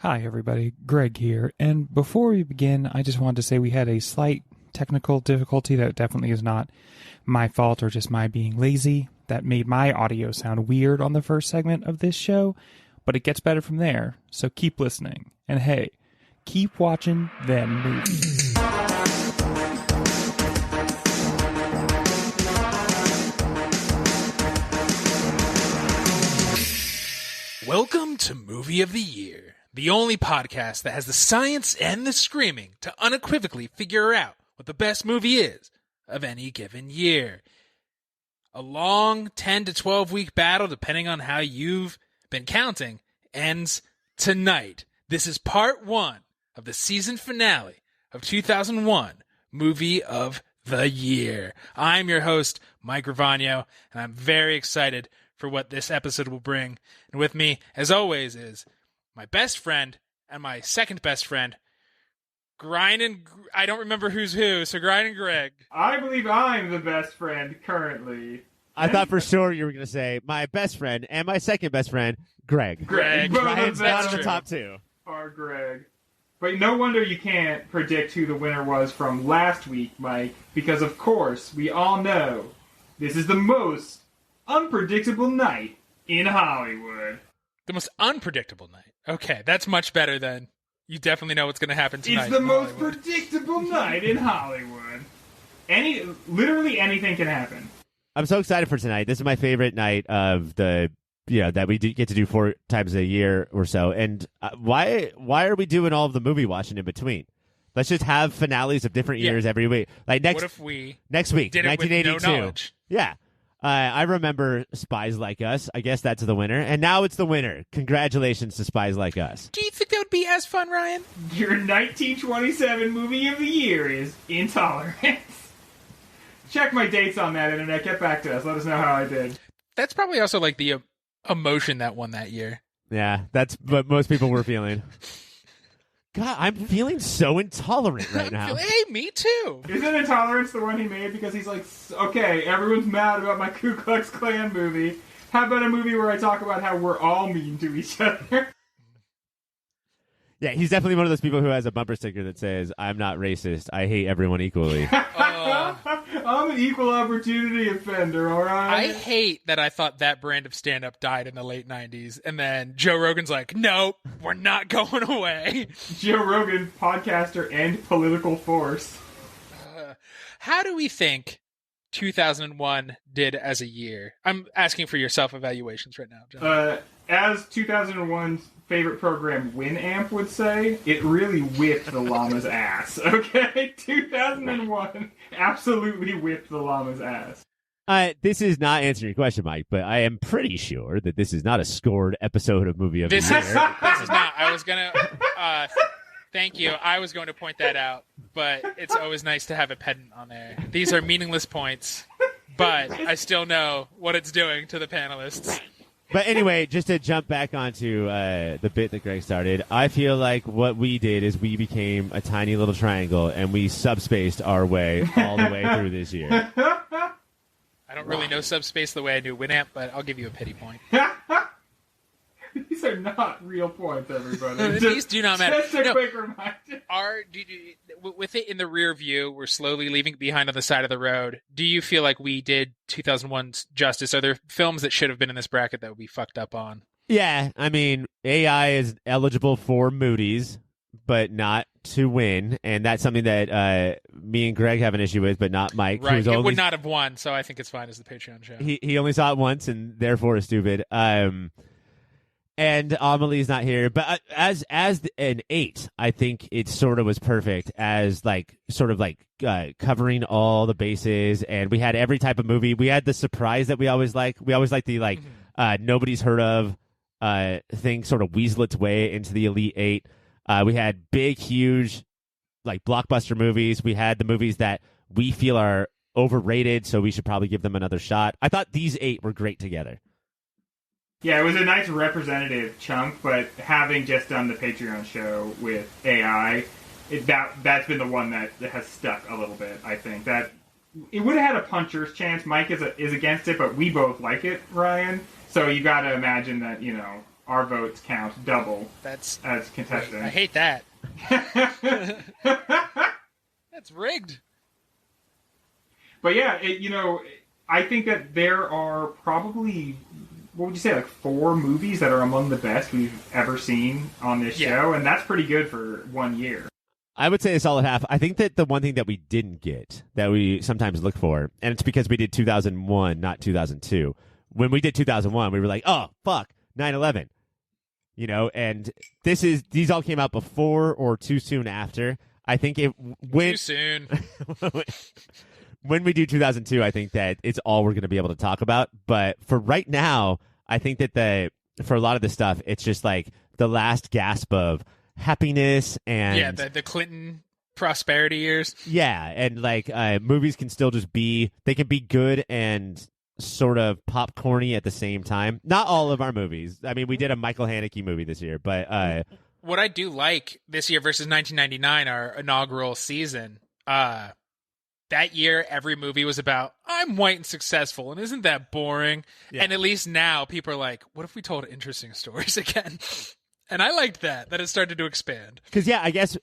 Hi, everybody. Greg here. And before we begin, I just wanted to say we had a slight technical difficulty that definitely is not my fault or just my being lazy. That made my audio sound weird on the first segment of this show, but it gets better from there. So keep listening. And hey, keep watching them movies. Welcome to Movie of the Year, the only podcast that has the science and the screaming to unequivocally figure out what the best movie is of any given year. A long 10 to 12 week battle, depending on how you've been counting, ends tonight. This is part one of the season finale of 2001 Movie of the Year. I'm your host, Mike Ravagno, and I'm very excited for what this episode will bring. And with me, as always, is my best friend and my second best friend, I don't remember who's who, so Grind and Greg. I believe I'm the best friend currently. I thought for sure you were going to say my best friend and my second best friend, Greg. Greg. Ryan's not in the top two. Or Greg. But no wonder you can't predict who the winner was from last week, Mike, because of course we all know this is the most unpredictable night in Hollywood. The most unpredictable night. Okay, that's much better than you definitely know what's going to happen tonight. It's the most predictable night in Hollywood. Literally anything can happen. I'm so excited for tonight. This is my favorite night of the, that we get to do 4 times a year or so. And why are we doing all of the movie watching in between? Let's just have finales of different years every week. Like what if we next week, did it 1982. with no knowledge? Yeah. I remember Spies Like Us. I guess that's the winner. And now it's the winner. Congratulations to Spies Like Us. Do you think that would be as fun, Ryan? Your 1927 movie of the year is Intolerance. Check my dates on that, Internet. Get back to us. Let us know how I did. That's probably also like the emotion that won that year. Yeah, that's what most people were feeling. God, I'm feeling so intolerant right now. Hey, me too. Isn't Intolerance the one he made because he's like, okay, everyone's mad about my Ku Klux Klan movie. How about a movie where I talk about how we're all mean to each other? Yeah, he's definitely one of those people who has a bumper sticker that says, I'm not racist. I hate everyone equally. I'm an equal opportunity offender, all right? I hate that I thought that brand of stand-up died in the late 90s, and then Joe Rogan's like, nope, we're not going away. Joe Rogan, podcaster and political force. How do we think 2001 did as a year? I'm asking for your self-evaluations right now, John. As 2001's favorite program, Winamp, would say, it really whipped the llama's ass, okay? 2001 absolutely whipped the llama's ass. This is not answering your question, Mike, but I am pretty sure that this is not a scored episode of Movie of the Year. This is not. I was going to... Thank you. I was going to point that out, but it's always nice to have a pedant on there. These are meaningless points, but I still know what it's doing to the panelists. But anyway, just to jump back onto the bit that Greg started, I feel like what we did is we became a tiny little triangle, and we subspaced our way all the way through this year. I don't really know subspace the way I do Winamp, but I'll give you a pity point. These are not real points, everybody. These do not matter. Just a quick reminder. With it in the rear view, we're slowly leaving it behind on the side of the road. Do you feel like we did 2001's justice? Are there films that should have been in this bracket that we fucked up on? Yeah, I mean, AI is eligible for Moody's, but not to win, and that's something that me and Greg have an issue with, but not Mike. Right, it would not have won, so I think it's fine as the Patreon show. He only saw it once, and therefore is stupid. And Amelie's not here, but as an 8, I think it sort of was perfect as covering all the bases, and we had every type of movie. We had the surprise that we always like. We always like the nobody's heard of thing sort of weasel its way into the Elite 8. We had big, huge, blockbuster movies. We had the movies that we feel are overrated, so we should probably give them another shot. I thought these 8 were great together. Yeah, it was a nice representative chunk, but having just done the Patreon show with AI, that's been the one that has stuck a little bit, I think. That it would have had a puncher's chance. Mike is against it, but we both like it, Ryan. So you got to imagine that, our votes count double That's as contestants. I hate that. That's rigged. But yeah, I think that there are probably, what would you say, like 4 movies that are among the best we've ever seen on this show, and that's pretty good for 1 year. I would say a solid half. I think that the one thing that we didn't get, that we sometimes look for, and it's because we did 2001, not 2002. When we did 2001, we were like, oh, fuck, 9/11. And these all came out before or too soon after. I think it went... Too soon. When we do 2002, I think that it's all we're going to be able to talk about. But for right now, I think that for a lot of this stuff, it's just like the last gasp of happiness and the Clinton prosperity years. Yeah, and like movies can still just they can be good and sort of popcorny at the same time. Not all of our movies. I mean, we did a Michael Haneke movie this year, but what I do like this year versus 1999, our inaugural season, that year, every movie was about, I'm white and successful, and isn't that boring? Yeah. And at least now, people are like, what if we told interesting stories again? And I liked that it started to expand. Because, yeah, I guess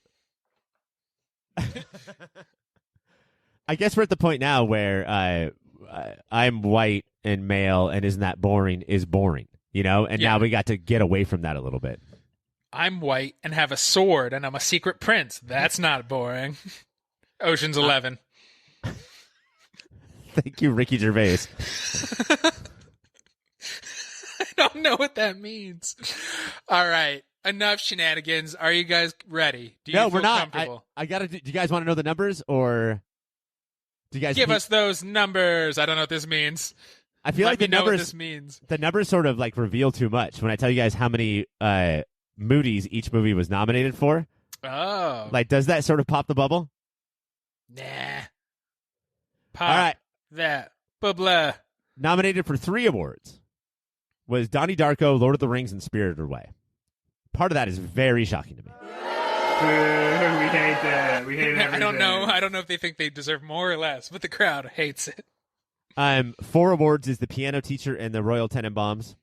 we're at the point now where I'm white and male, and isn't that boring is boring, And now we got to get away from that a little bit. I'm white and have a sword, and I'm a secret prince. That's not boring. Ocean's 11. Thank you, Ricky Gervais. I don't know what that means. All right. Enough shenanigans. Are you guys ready? Do you feel we're not. Comfortable? I gotta. Do you guys want to know the numbers, or do you guys give us those numbers? I don't know what this means. I feel like the numbers. Know what this means. The numbers sort of like reveal too much when I tell you guys how many movies each movie was nominated for. Oh, like does that sort of pop the bubble? Nah. Pop. All right. That. Blah, blah. Nominated for 3 awards was Donnie Darko, Lord of the Rings, and Spirited Away. Part of that is very shocking to me. We hate that. We hate everything. I don't know. I don't know if they think they deserve more or less, but the crowd hates it. 4 awards is The Piano Teacher and The Royal Tenenbaums.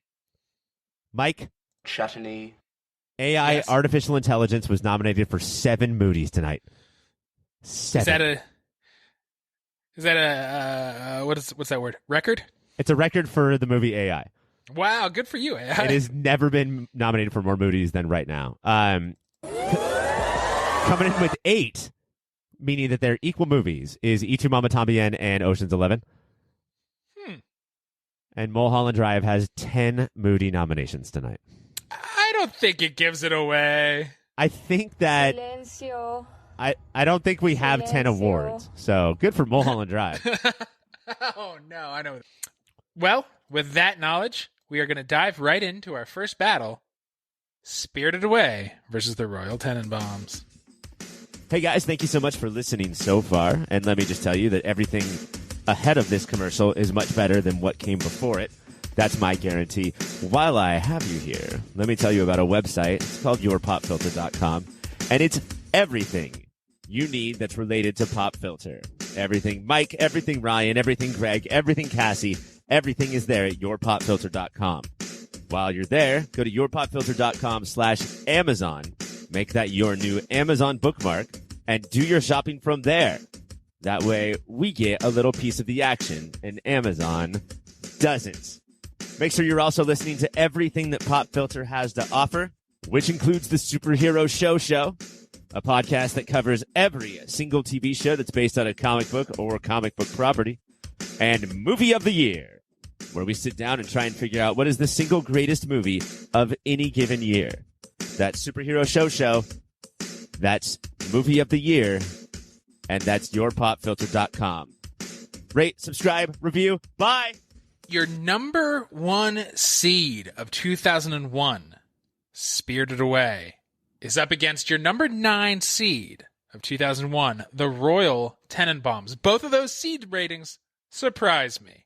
Mike? Chutney. AI, yes. Artificial Intelligence, was nominated for 7 movies tonight. 7. Is that a what's that word? Record? It's a record for the movie AI. Wow, good for you, AI. It has never been nominated for more movies than right now. Coming in with 8, meaning that they're equal movies, is Itu Mama Tambien and Ocean's 11. And Mulholland Drive has 10 Moody nominations tonight. I don't think it gives it away. I think that... Silencio. I don't think we have 10 awards, so good for Mulholland Drive. Oh, no, I know. Well, with that knowledge, we are going to dive right into our first battle, Spirited Away versus the Royal Tenenbaums. Hey, guys, thank you so much for listening so far, and let me just tell you that everything ahead of this commercial is much better than what came before it. That's my guarantee. While I have you here, let me tell you about a website. It's called yourpopfilter.com, and it's everything you need that's related to Pop Filter. Everything Mike, everything Ryan, everything Greg, everything Cassie, everything is there at yourpopfilter.com. While you're there, go to yourpopfilter.com/Amazon. Make that your new Amazon bookmark and do your shopping from there. That way, we get a little piece of the action and Amazon doesn't. Make sure you're also listening to everything that Pop Filter has to offer, which includes the Superhero Show, a podcast that covers every single TV show that's based on a comic book or comic book property, and Movie of the Year, where we sit down and try and figure out what is the single greatest movie of any given year. That's Superhero Show, that's Movie of the Year, and that's yourpopfilter.com. Rate, subscribe, review, bye! Your number 1 seed of 2001, Spirited Away, is up against your number 9 seed of 2001, The Royal Tenenbaums. Both of those seed ratings surprise me.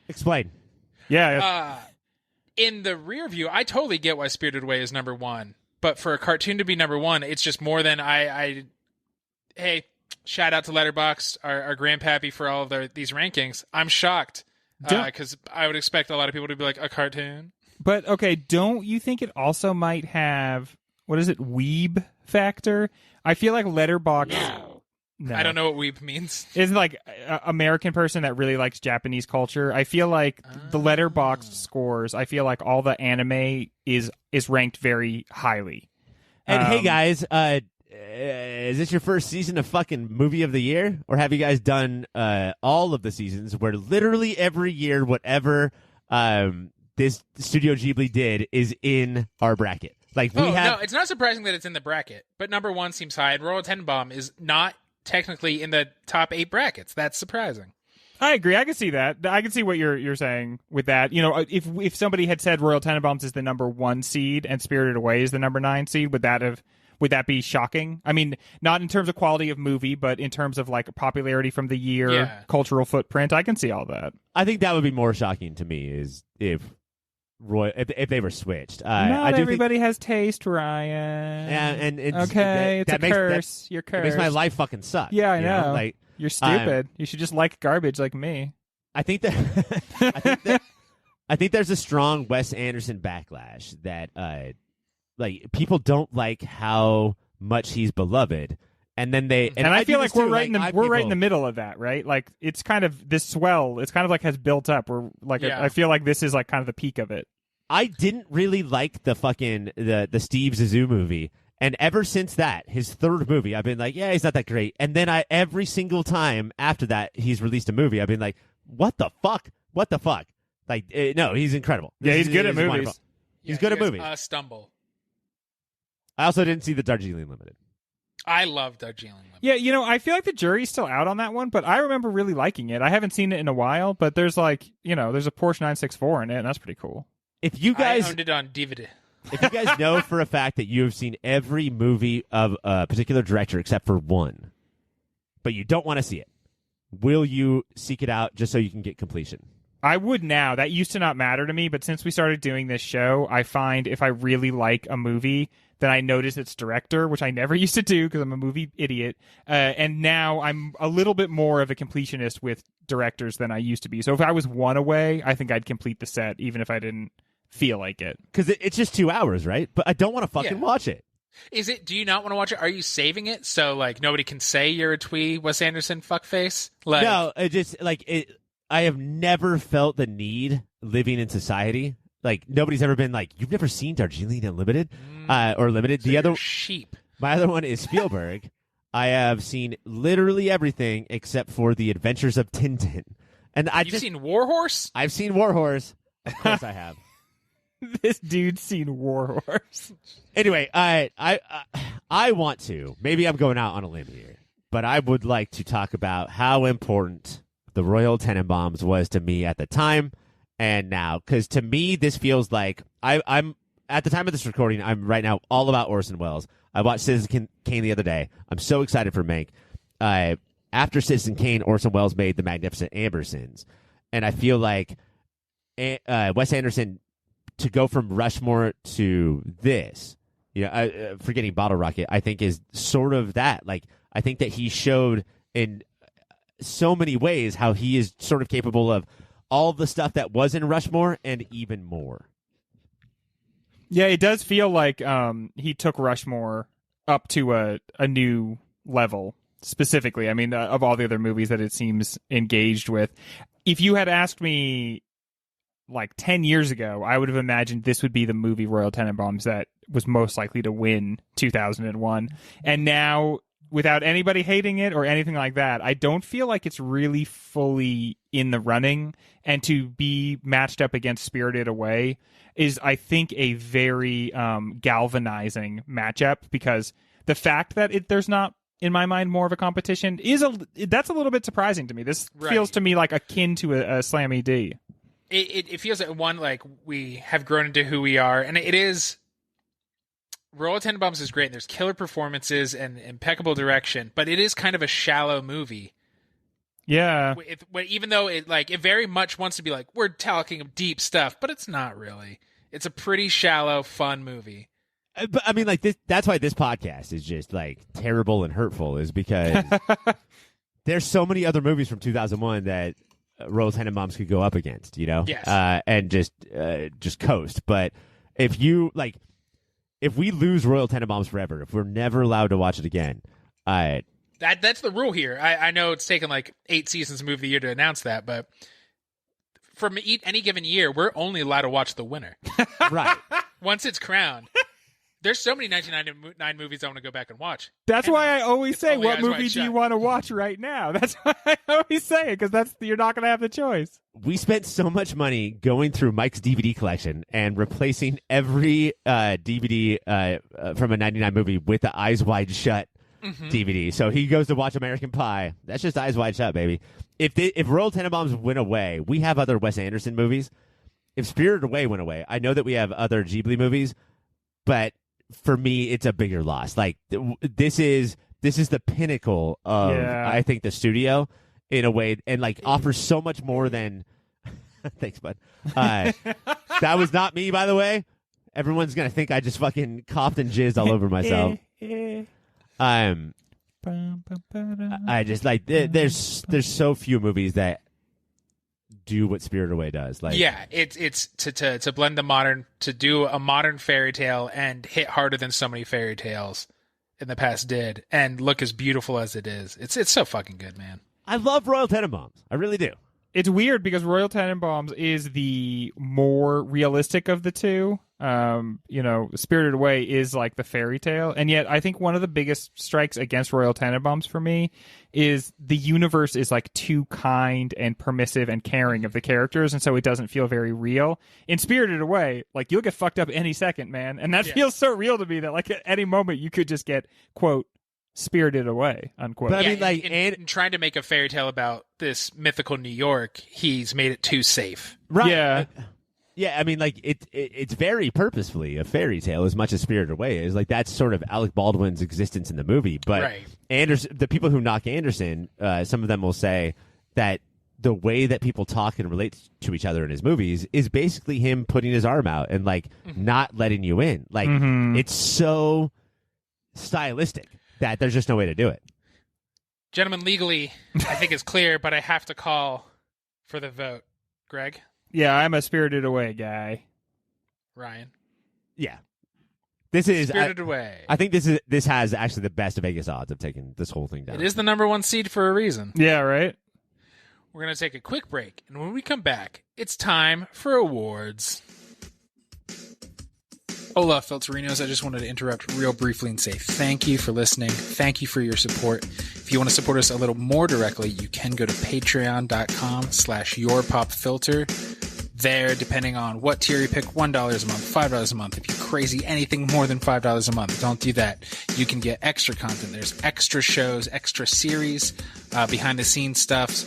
Explain. Yeah. In the rear view, I totally get why Spirited Away is number 1. But for a cartoon to be number 1, it's just more than Hey, shout out to Letterboxd, our grandpappy, for all of these rankings. I'm shocked because I would expect a lot of people to be like, a cartoon. But, okay, don't you think it also might have, what is it, weeb factor? I feel like Letterboxd... No. I don't know what weeb means. It's like an American person that really likes Japanese culture. I feel like the Letterboxd scores, I feel like all the anime is ranked very highly. And hey, guys, is this your first season of fucking Movie of the Year? Or have you guys done all of the seasons where literally every year whatever this Studio Ghibli did is in our bracket? Like No, it's not surprising that it's in the bracket, but number one seems high, and Royal Tenenbaum is not technically in the top 8 brackets. That's surprising. I agree. I can see that. I can see what you're saying with that. You know, if somebody had said Royal Tenenbaums is the number 1 seed and Spirited Away is the number 9 seed, would that be shocking? I mean, not in terms of quality of movie, but in terms of like popularity from the year, cultural footprint. I can see all that. I think that would be more shocking to me is if they were switched. Not everybody has taste, Ryan. And it's, okay, it's a curse. You're cursed. It makes my life fucking suck. Yeah, I know. Like, you're stupid. You should just like garbage like me. I think that I think there's a strong Wes Anderson backlash that like people don't like how much he's beloved. And then I feel like we're right in the middle of that, right? Like it's kind of this swell. It's kind of like has built up. We're like I feel like this is like kind of the peak of it. I didn't really like the fucking the Steve Zissou movie, and ever since that, his third movie, I've been like, yeah, he's not that great. And then every single time after that, he's released a movie, I've been like, what the fuck? What the fuck? Like, no, he's incredible. He's good at movies. Wonderful. He's good at movies. Stumble. I also didn't see the Darjeeling Limited. I love Darjeeling Limited. Yeah, you know, I feel like the jury's still out on that one, but I remember really liking it. I haven't seen it in a while, but there's like, you know, there's a Porsche 964 in it, and that's pretty cool. If you guys I owned it on DVD. If you guys know for a fact that you have seen every movie of a particular director except for one, but you don't want to see it, will you seek it out just so you can get completion? I would now. That used to not matter to me, but since we started doing this show, I find if I really like a movie, then I notice its director, which I never used to do because I'm a movie idiot. And now I'm a little bit more of a completionist with directors than I used to be. So if I was one away, I think I'd complete the set, even if I didn't feel like it. Because it's just 2 hours, right? But I don't want to fucking watch it. Is it? Do you not want to watch it? Are you saving it so like nobody can say you're a twee Wes Anderson fuckface? Like, no, it just like it. I have never felt the need living in society. Like nobody's ever been like, you've never seen Darjeeling Unlimited or Limited. So the other sheep. My other one is Spielberg. I have seen literally everything except for The Adventures of Tintin. And You've seen War Horse? I've seen War Horse. Of course I have. This dude's seen War Horse. Anyway, I want to. Maybe I'm going out on a limb here, but I would like to talk about how important the Royal Tenenbaums was to me at the time and now. Because to me, this feels like I'm at the time of this recording, I'm right now all about Orson Welles. I watched Citizen Kane the other day. I'm so excited for Mank. After Citizen Kane, Orson Welles made The Magnificent Ambersons. And I feel like Wes Anderson, to go from Rushmore to this, forgetting Bottle Rocket, I think is sort of that. Like, I think that he showed in so many ways how he is sort of capable of all the stuff that was in Rushmore and even more. Yeah, it does feel like he took Rushmore up to a new level, specifically. I mean, of all the other movies that it seems engaged with. If you had asked me like 10 years ago, I would have imagined this would be the movie Royal Tenenbaums that was most likely to win 2001. And now, without anybody hating it or anything like that, I don't feel like it's really fully in the running. And to be matched up against Spirited Away is, I think, a very galvanizing matchup, because the fact that there's not, in my mind, more of a competition that's a little bit surprising to me. This feels to me like akin to a Slammy D. It feels like one, like we have grown into who we are, and it is. Royal Tenenbaums is great, and there's killer performances and impeccable direction, but it is kind of a shallow movie. Yeah. Even though it very much wants to be like, we're talking deep stuff, but it's not really. It's a pretty shallow, fun movie. But I mean, like this. That's why this podcast is just like terrible and hurtful, is because there's so many other movies from 2001 that Royal Tenenbaums could go up against, Yes. and just coast. But if we lose Royal Tenenbaums forever, if we're never allowed to watch it again, that's the rule here. I know it's taken like 8 seasons of Movie of the Year to announce that, but from any given year, we're only allowed to watch the winner. right. Once it's crowned. There's so many 1999 movies I want to go back and watch. That's why I always say, what Eyes Wide movie do you Shut. want to watch right now? That's why I always say it, because you're not going to have the choice. We spent so much money going through Mike's DVD collection and replacing every DVD from a 99 movie with the Eyes Wide Shut DVD. So he goes to watch American Pie. That's just Eyes Wide Shut, baby. If Royal Tenenbaums went away, we have other Wes Anderson movies. If Spirited Away went away, I know that we have other Ghibli movies, but for me, it's a bigger loss. Like this is the pinnacle of I think the studio in a way, and like offers so much more than. Thanks, bud. That was not me, by the way. Everyone's gonna think I just fucking coughed and jizzed all over myself. I just like there's so few movies that do what Spirited Away does. Like, yeah, it's to blend the modern, to do a modern fairy tale and hit harder than so many fairy tales in the past did, and look as beautiful as it is. It's so fucking good, man. I love Royal Tenenbaums. I really do. It's weird because Royal Tenenbaums is the more realistic of the two. Spirited Away is like the fairy tale. And yet I think one of the biggest strikes against Royal Tenenbaums for me is the universe is like too kind and permissive and caring of the characters. And so it doesn't feel very real. In Spirited Away, like you'll get fucked up any second, man. And that feels so real to me that like at any moment you could just get, quote, spirited away, unquote. But I mean, like, in trying to make a fairy tale about this mythical New York, he's made it too safe. Right. Yeah. Yeah, I mean, like, it's very purposefully a fairy tale as much as Spirited Away is. Like, that's sort of Alec Baldwin's existence in the movie. But right. The people who knock Anderson, some of them will say that the way that people talk and relate to each other in his movies is basically him putting his arm out and, like, not letting you in. Like, it's so stylistic that there's just no way to do it. Gentlemen, legally, I think it's clear, but I have to call for the vote. Greg? Yeah, I'm a Spirited Away guy. Ryan? Yeah. This is Spirited Away. I think this has actually the best Vegas odds of taking this whole thing down. It is the number 1 seed for a reason. Yeah, right? We're going to take a quick break, and when we come back, it's time for awards. Hola, Filterinos. I just wanted to interrupt real briefly and say thank you for listening. Thank you for your support. If you want to support us a little more directly, you can go to patreon.com/yourpopfilter. There, depending on what tier you pick, $1 a month, $5 a month. If you're crazy, anything more than $5 a month, don't do that. You can get extra content. There's extra shows, extra series, behind-the-scenes stuff.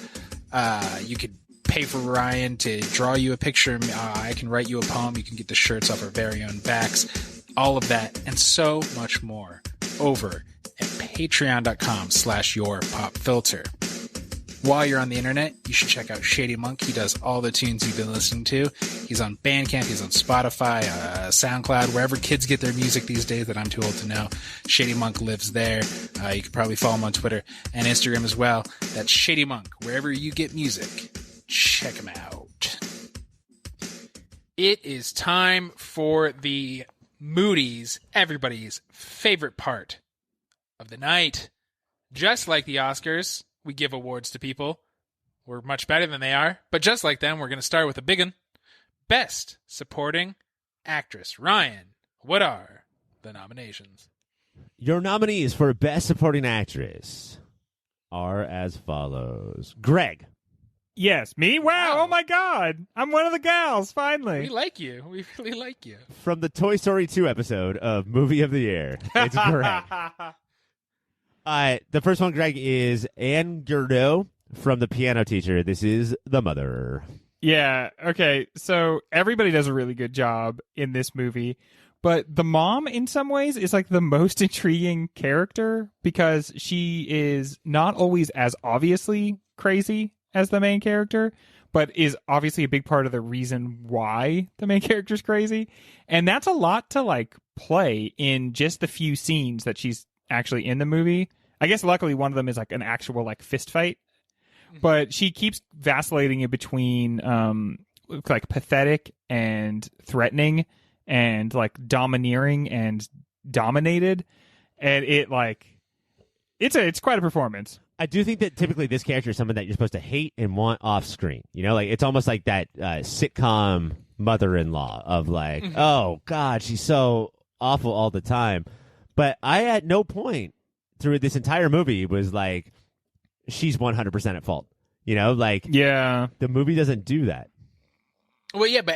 You could pay for Ryan to draw you a picture. I can write you a poem. You can get the shirts off our very own backs. All of that and so much more over at patreon.com/yourpopfilter. While you're on the internet, you should check out Shady Monk. He does all the tunes you've been listening to. He's on Bandcamp. He's on Spotify, SoundCloud, wherever kids get their music these days that I'm too old to know. Shady Monk lives there. You can probably follow him on Twitter and Instagram as well. That's Shady Monk. Wherever you get music, check him out. It is time for the Moody's, everybody's favorite part of the night. Just like the Oscars, we give awards to people. We're much better than they are. But just like them, we're going to start with a big one. Best Supporting Actress. Ryan, what are the nominations? Your nominees for Best Supporting Actress are as follows. Greg. Yes, me? Wow, oh my God. I'm one of the gals, finally. We like you. We really like you. From the Toy Story 2 episode of Movie of the Year, it's Greg. The first one, Greg, is Anne Gurdo from The Piano Teacher. This is the mother. Yeah, okay. So everybody does a really good job in this movie. But the mom, in some ways, is like the most intriguing character because she is not always as obviously crazy as the main character, but is obviously a big part of the reason why the main character's crazy. And that's a lot to like play in just the few scenes that she's actually in the movie. I guess luckily one of them is like an actual like fist fight. but she keeps vacillating in between like pathetic and threatening and like domineering and dominated, and it's quite a performance. I do think that typically this character is someone that you're supposed to hate and want off screen. You know, like it's almost like that sitcom mother-in-law of like, oh God, she's so awful all the time. But I at no point through this entire movie was like, she's 100% at fault. You know, like the movie doesn't do that. Well, yeah, but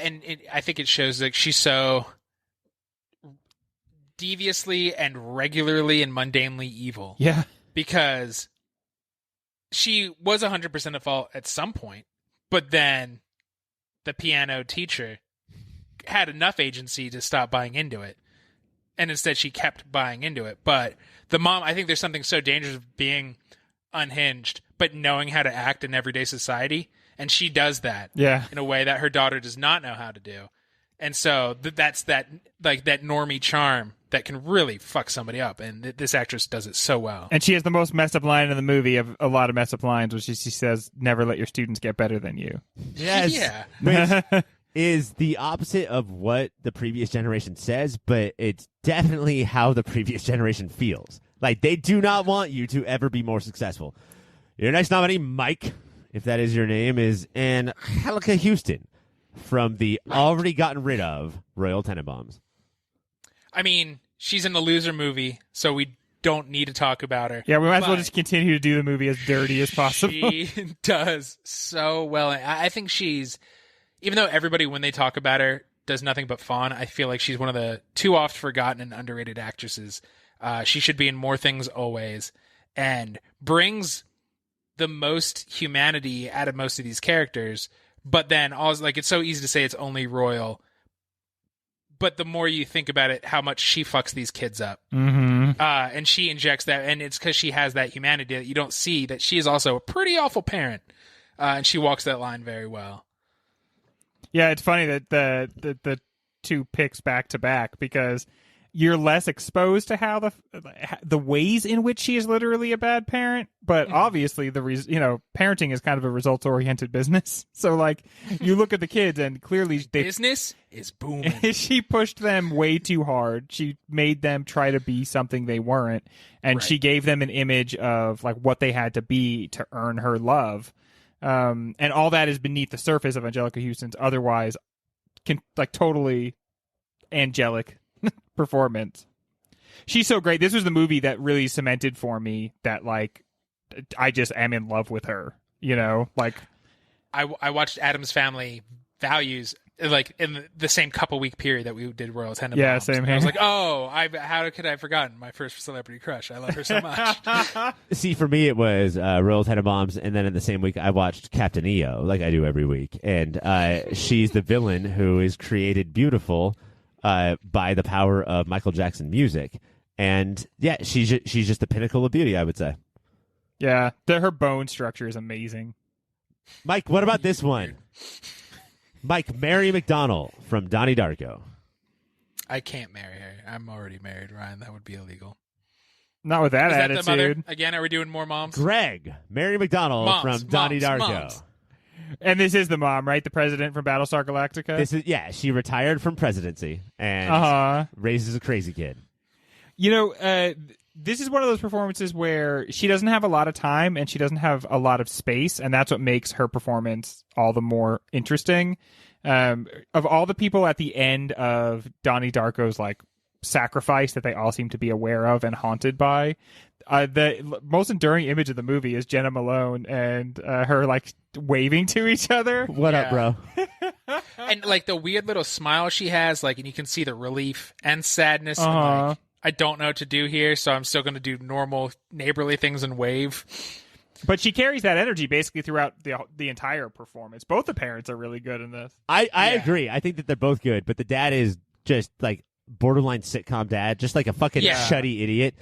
I think it shows like she's so deviously and regularly and mundanely evil. Yeah, because she was 100% at fault at some point, but then the piano teacher had enough agency to stop buying into it, and instead she kept buying into it. But the mom, I think there's something so dangerous of being unhinged, but knowing how to act in everyday society, and she does that in a way that her daughter does not know how to do. And so that's that normie charm that can really fuck somebody up, and this actress does it so well. And she has the most messed up line in the movie of a lot of messed up lines, which she says, "Never let your students get better than you." Yes, yeah, which is the opposite of what the previous generation says, but it's definitely how the previous generation feels. Like they do not want you to ever be more successful. Your next nominee, Mike, if that is your name, is Angelica Houston from the already gotten rid of Royal Tenenbaums. I mean, she's in the Loser movie, so we don't need to talk about her. Yeah, we might as well just continue to do the movie as dirty as possible. She does so well. I think she's, even though everybody, when they talk about her, does nothing but fawn, I feel like she's one of the too oft forgotten and underrated actresses. She should be in More Things Always, and brings the most humanity out of most of these characters. But then, also, like, it's so easy to say it's only Royal, but the more you think about it, how much she fucks these kids up. Mm-hmm. And she injects that, and it's because she has that humanity that you don't see, that she is also a pretty awful parent, and she walks that line very well. Yeah, it's funny that the two picks back to back, because you're less exposed to how the ways in which she is literally a bad parent, but obviously parenting is kind of a results oriented business. So like you look at the kids and clearly business is booming. She pushed them way too hard. She made them try to be something they weren't, and she gave them an image of like what they had to be to earn her love. And all that is beneath the surface of Angelica Houston's otherwise totally angelic performance. She's so great. This was the movie that really cemented for me that like I just am in love with her. You know, like I watched Addams Family Values like in the same couple week period that we did Royal Tenenbaums. Yeah, same here. I was like, how could I have forgotten my first celebrity crush? I love her so much. See, for me, it was Royal Tenenbaums, and then in the same week, I watched Captain EO, like I do every week. And she's the villain who is created beautiful by the power of Michael Jackson music. And yeah, she's just the pinnacle of beauty, I would say. Yeah, her bone structure is amazing. Mike, what about this one? Mike, Mary McDonnell from Donnie Darko. I can't marry her. I'm already married, Ryan. That would be illegal. Not with that Is attitude. That the mother? Again, are we doing more moms? Greg, Mary McDonnell from Donnie Darko. Moms. And this is the mom, right? The president from Battlestar Galactica? She retired from presidency and raises a crazy kid. You know, this is one of those performances where she doesn't have a lot of time and she doesn't have a lot of space, and that's what makes her performance all the more interesting. Of all the people at the end of Donnie Darko's like sacrifice that they all seem to be aware of and haunted by, the most enduring image of the movie is Jenna Malone and her like waving to each other. What up, bro? And like the weird little smile she has, like, and you can see the relief and sadness. And, like, I don't know what to do here, so I'm still going to do normal neighborly things and wave. But she carries that energy basically throughout the entire performance. Both the parents are really good in this. I agree. I think that they're both good, but the dad is just like borderline sitcom dad, just like a fucking shutty idiot.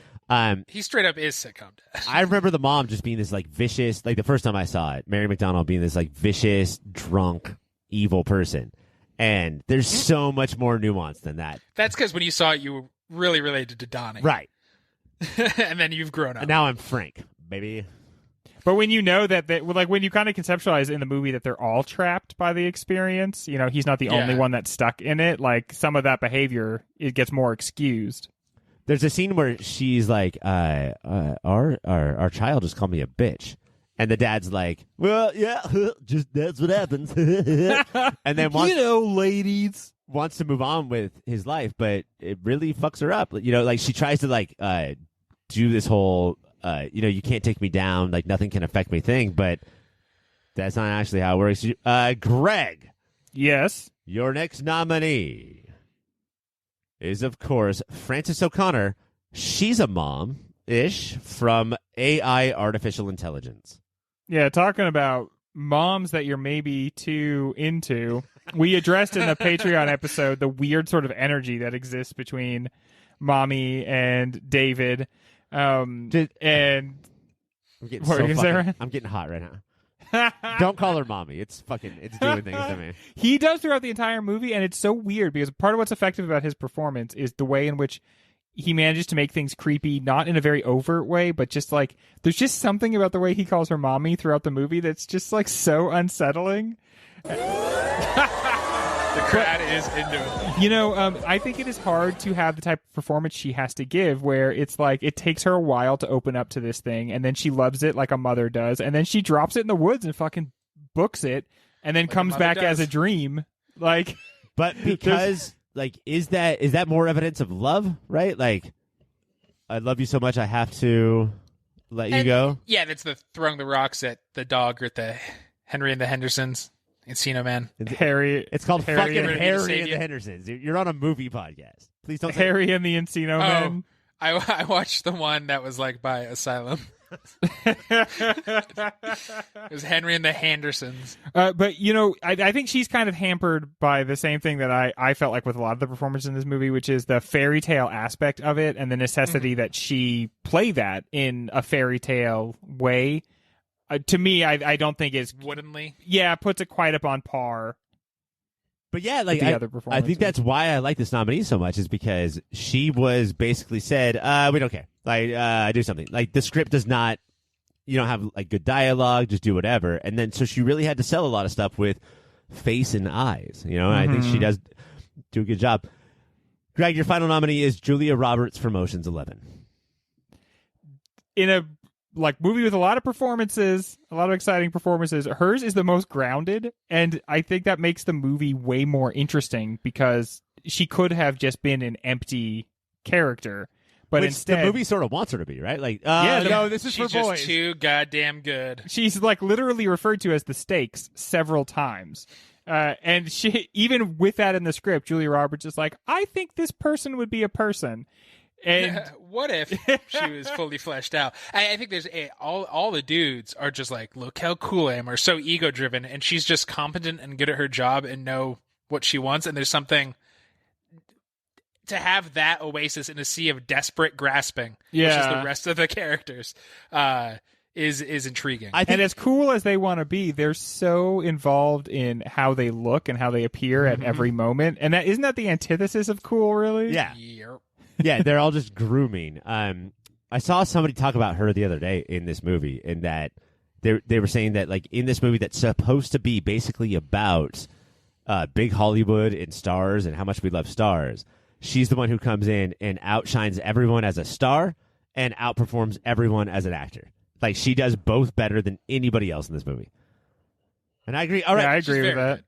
He straight up is sitcom dad. I remember the mom just being this like vicious, like the first time I saw it, Mary McDonnell being this like vicious, drunk, evil person. And there's so much more nuance than that. That's because when you saw it, you were really related to Donnie. Right. And then you've grown up. And now I'm Frank, baby. But when you know that, like when you kind of conceptualize in the movie that they're all trapped by the experience, he's not the only one that's stuck in it. Like some of that behavior, it gets more excused. There's a scene where she's like, our child just called me a bitch. And the dad's like, well, yeah, just that's what happens. And then ladies wants to move on with his life, but it really fucks her up. Like she tries to do this whole, you can't take me down, like nothing can affect me thing, but that's not actually how it works. Greg. Yes. Your next nominee is, of course, Frances O'Connor. She's a mom-ish from AI Artificial Intelligence. Yeah, talking about moms that you're maybe too into. We addressed in the Patreon episode the weird sort of energy that exists between Mommy and David. And I'm getting hot right now. Don't call her Mommy. It's doing things to me. He does throughout the entire movie, and it's so weird because part of what's effective about his performance is the way in which he manages to make things creepy, not in a very overt way, but just like there's just something about the way he calls her Mommy throughout the movie that's just like so unsettling. The crowd is into it. I think it is hard to have the type of performance she has to give where it's like it takes her a while to open up to this thing, and then she loves it like a mother does, and then she drops it in the woods and fucking books it, and then comes back as a dream. Like, but because is that more evidence of love, right? Like, I love you so much I have to let you go. Yeah, that's the throwing the rocks at the dog or at the Henry and the Hendersons. Encino Man. Harry. It's called Harry fucking Harry and you. the Hendersons. You're on a movie podcast. Please don't say Harry and the Encino Man. I watched the one that was like by Asylum. It was Henry and the Hendersons. But I think she's kind of hampered by the same thing that I felt like with a lot of the performances in this movie, which is the fairy tale aspect of it and the necessity that she play that in a fairy tale way. To me, I don't think is woodenly. Yeah, puts it quite up on par. But yeah, like the other performances. I think that's why I like this nominee so much is because she was basically said, "We don't care. Like, do something. Like the script does not. You don't have like good dialogue. Just do whatever." And then so she really had to sell a lot of stuff with face and eyes. And I think she does do a good job. Greg, your final nominee is Julia Roberts from Ocean's 11. In a movie with a lot of performances, a lot of exciting performances, hers is the most grounded, and I think that makes the movie way more interesting because she could have just been an empty character, but instead the movie sort of wants her to be, right? Like, no, this is for she's boys. Just too goddamn good. She's like literally referred to as the stakes several times. And she, even with that in the script, Julia Roberts is like, I think this person would be a person. And what if she was fully fleshed out? I think there's all the dudes are just like, look how cool I am, or so ego driven, and she's just competent and good at her job and know what she wants. And there's something to have that oasis in a sea of desperate grasping, which is the rest of the characters, is intriguing. And as cool as they want to be, they're so involved in how they look and how they appear at every moment. And isn't that the antithesis of cool, really? Yeah. Yep. Yeah, they're all just grooming. I saw somebody talk about her the other day in this movie, and that they were saying that like in this movie that's supposed to be basically about big Hollywood and stars and how much we love stars, she's the one who comes in and outshines everyone as a star and outperforms everyone as an actor. Like she does both better than anybody else in this movie. And I agree. All right, I agree with that.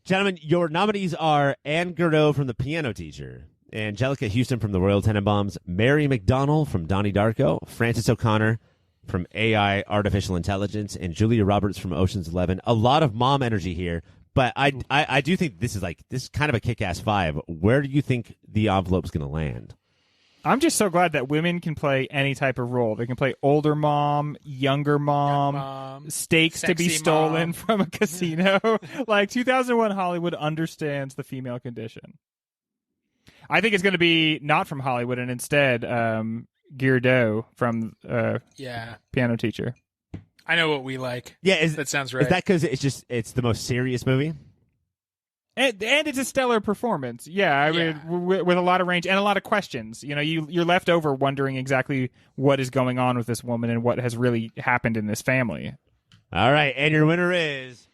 Gentlemen, your nominees are Anne Garreau from The Piano Teacher, Angelica Houston from The Royal Tenenbaums, Mary McDonnell from Donnie Darko, Frances O'Connor from AI Artificial Intelligence, and Julia Roberts from Ocean's 11. A lot of mom energy here, but I do think this is kind of a kick-ass five. Where do you think the envelope's going to land? I'm just so glad that women can play any type of role. They can play older mom, younger mom, stakes to be stolen from a casino. Like 2001 Hollywood understands the female condition. I think it's going to be not from Hollywood and instead Gyardo from Piano Teacher. I know what we like. Yeah, that sounds right. Is that because it's the most serious movie? And it's a stellar performance. Yeah, I mean, with a lot of range and a lot of questions. You know, you're left over wondering exactly what is going on with this woman and what has really happened in this family. All right, and your winner is...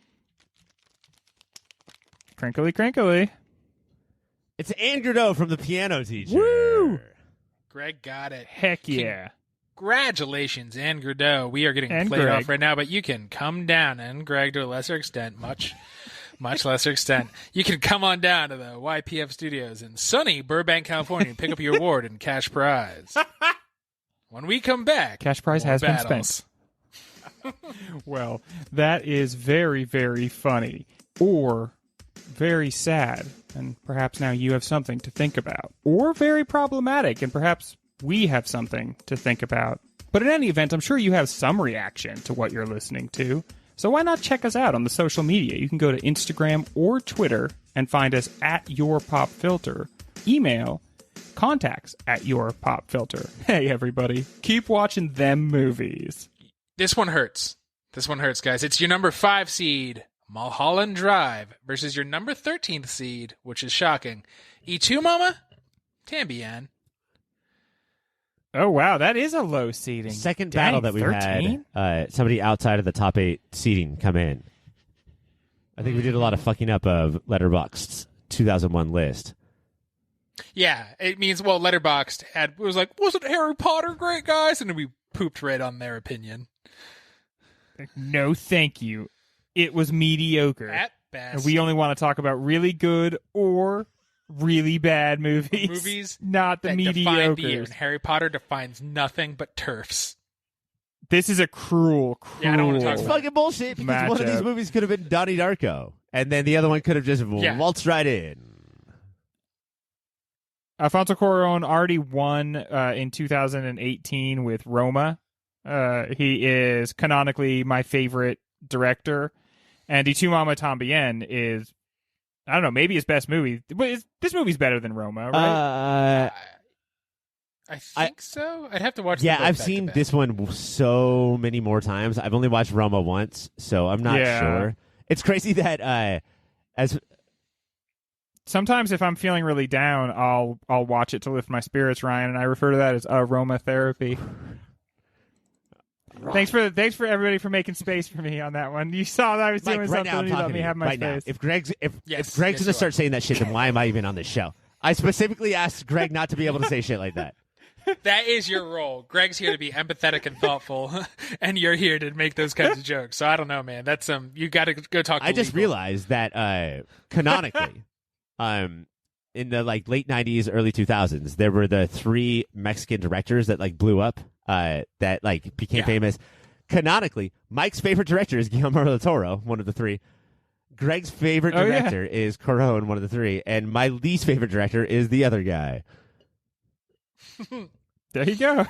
Crinkly, crinkly. It's Anne Gardeau from The Piano Teacher. Woo! Greg got it. Heck yeah. Congratulations, Anne Gardeau. We are getting played off right now, but you can come down, and Greg to a lesser extent, much lesser extent. You can come on down to the YPF studios in sunny Burbank, California, and pick up your award and cash prize. When we come back, cash prize has been spent. Well, that is very, very funny. Or very sad, and perhaps now you have something to think about. Or very problematic, and perhaps we have something to think about. But in any event, I'm sure you have some reaction to what you're listening to. So why not check us out on the social media? You can go to Instagram or Twitter and find us at YourPopFilter. Email contacts@YourPopFilter. Hey, everybody, keep watching them movies. This one hurts. This one hurts, guys. It's your number 5 seed, Mulholland Drive, versus your number 13th seed, which is shocking, E2 Mama, Tambien. Oh, wow, that is a low seeding. Second battle that we had, somebody outside of the top 8 seeding come in. I think we did a lot of fucking up of Letterboxd's 2001 list. Yeah, it means, well, Letterboxd was like, wasn't Harry Potter great, guys? And then we pooped right on their opinion. No, thank you. It was mediocre. At best. And we only want to talk about really good or really bad movies. Not the mediocres. And Harry Potter defines nothing but turfs. This is a cruel Yeah, I don't want to talk It's about fucking bullshit because one of these movies could have been Donnie Darko, and then the other one could have just waltzed right in. Alfonso Cuarón already won in 2018 with Roma. He is canonically my favorite director, and Y Tu Mama Tambien is, I don't know, maybe his best movie. This movie's better than Roma, right? I think so. I'd have to watch. Yeah, I've seen this one so many more times. I've only watched Roma once, so I'm not sure. It's crazy that sometimes if I'm feeling really down, I'll watch it to lift my spirits, Ryan, and I refer to that as Roma therapy. Thanks for everybody for making space for me on that one. You saw that I was doing something and you let me have my space. Now. If Greg's gonna start saying that shit, then why am I even on this show? I specifically asked Greg not to be able to say shit like that. That is your role. Greg's here to be empathetic and thoughtful, and you're here to make those kinds of jokes. So I don't know, man. That's you got to go talk to I just realized that canonically, in the late 90s, early 2000s, there were the 3 Mexican directors that blew up, that became famous. Canonically, Mike's favorite director is Guillermo del Toro, one of the 3. Greg's favorite director is Cuarón, one of the 3, and my least favorite director is the other guy. There you go.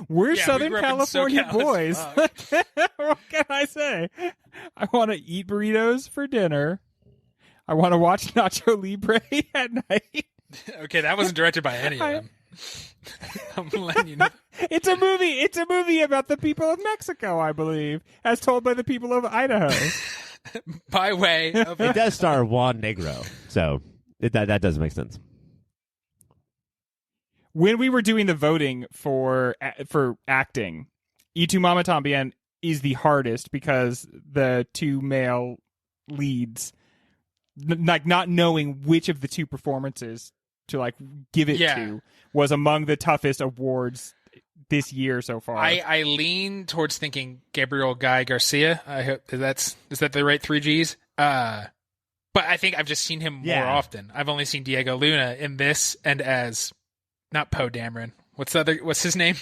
We're Southern California boys. What can I say? I want to eat burritos for dinner. I want to watch Nacho Libre at night. Okay, that wasn't directed by any of them. I'm letting you know. It's a movie. It's a movie about the people of Mexico, I believe, as told by the people of Idaho. By way of... It does star Juan Negro, so that does make sense. When we were doing the voting for acting, Y Tu Mama Tambien is the hardest because the 2 male leads, not knowing which of the 2 performances to give it to, was among the toughest awards this year so far. I lean towards thinking Gabriel Guy Garcia. I hope is that the right 3 Gs? But I think I've just seen him more often. I've only seen Diego Luna in this and as not Poe Dameron. What's his name?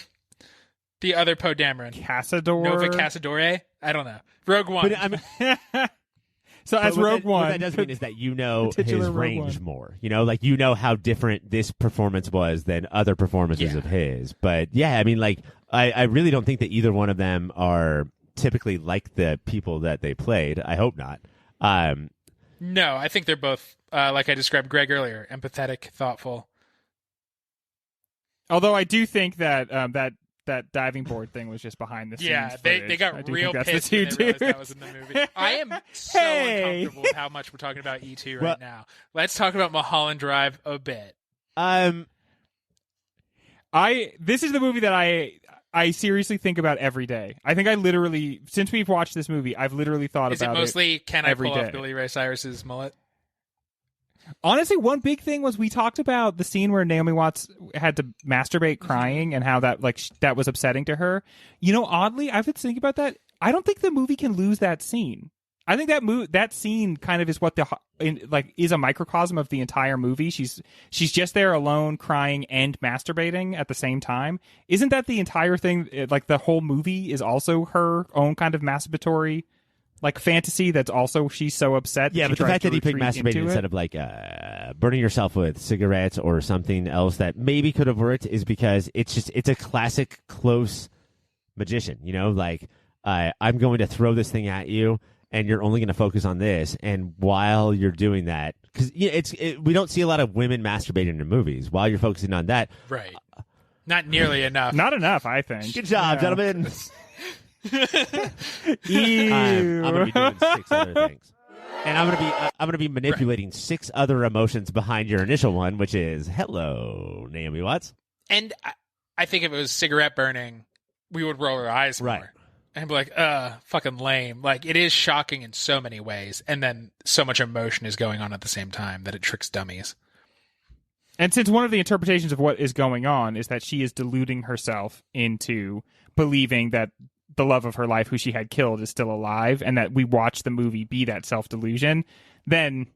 The other Poe Dameron. Casador. Nova Casadore? I don't know. Rogue One. But, so as Rogue One, what that does mean is that you know his range more. You know how different this performance was than other performances of his. But yeah, I mean, I really don't think that either one of them are typically like the people that they played. I hope not. No, I think they're both, like I described Greg earlier, empathetic, thoughtful. Although I do think that that that diving board thing was just behind the scenes. Yeah, they footage. got real pissed when they realized that was in the movie. I am so uncomfortable with how much we're talking about E2 right now. Let's talk about Mulholland Drive a bit. This is the movie that I seriously think about every day. I think I literally, since we've watched this movie, I've literally thought about it. Is it mostly can I every pull day. off Billy Ray Cyrus's mullet? Honestly, one big thing was we talked about the scene where Naomi Watts had to masturbate crying and how that that was upsetting to her. You know, oddly, I've been thinking about that. I don't think the movie can lose that scene. I think that scene kind of is what is a microcosm of the entire movie. She's just there alone, crying and masturbating at the same time. Isn't that the entire thing? Like the whole movie is also her own kind of masturbatory fantasy. That's also she's so upset. Yeah, but the fact that he picked masturbating instead of burning yourself with cigarettes or something else that maybe could have worked is because it's a classic close magician. You know, I'm going to throw this thing at you. And you're only going to focus on this. And while you're doing that, because we don't see a lot of women masturbating in movies. While you're focusing on that, right? Not nearly enough. Not enough, I think. Good job, gentlemen. Ew. I'm going to be doing 6 other things, and I'm going to be manipulating 6 other emotions behind your initial one, which is hello, Naomi Watts. And I think if it was cigarette burning, we would roll our eyes more. Right. And be like, fucking lame. Like, it is shocking in so many ways. And then so much emotion is going on at the same time that it tricks dummies. And since one of the interpretations of what is going on is that she is deluding herself into believing that the love of her life, who she had killed, is still alive, and that we watch the movie be that self-delusion, then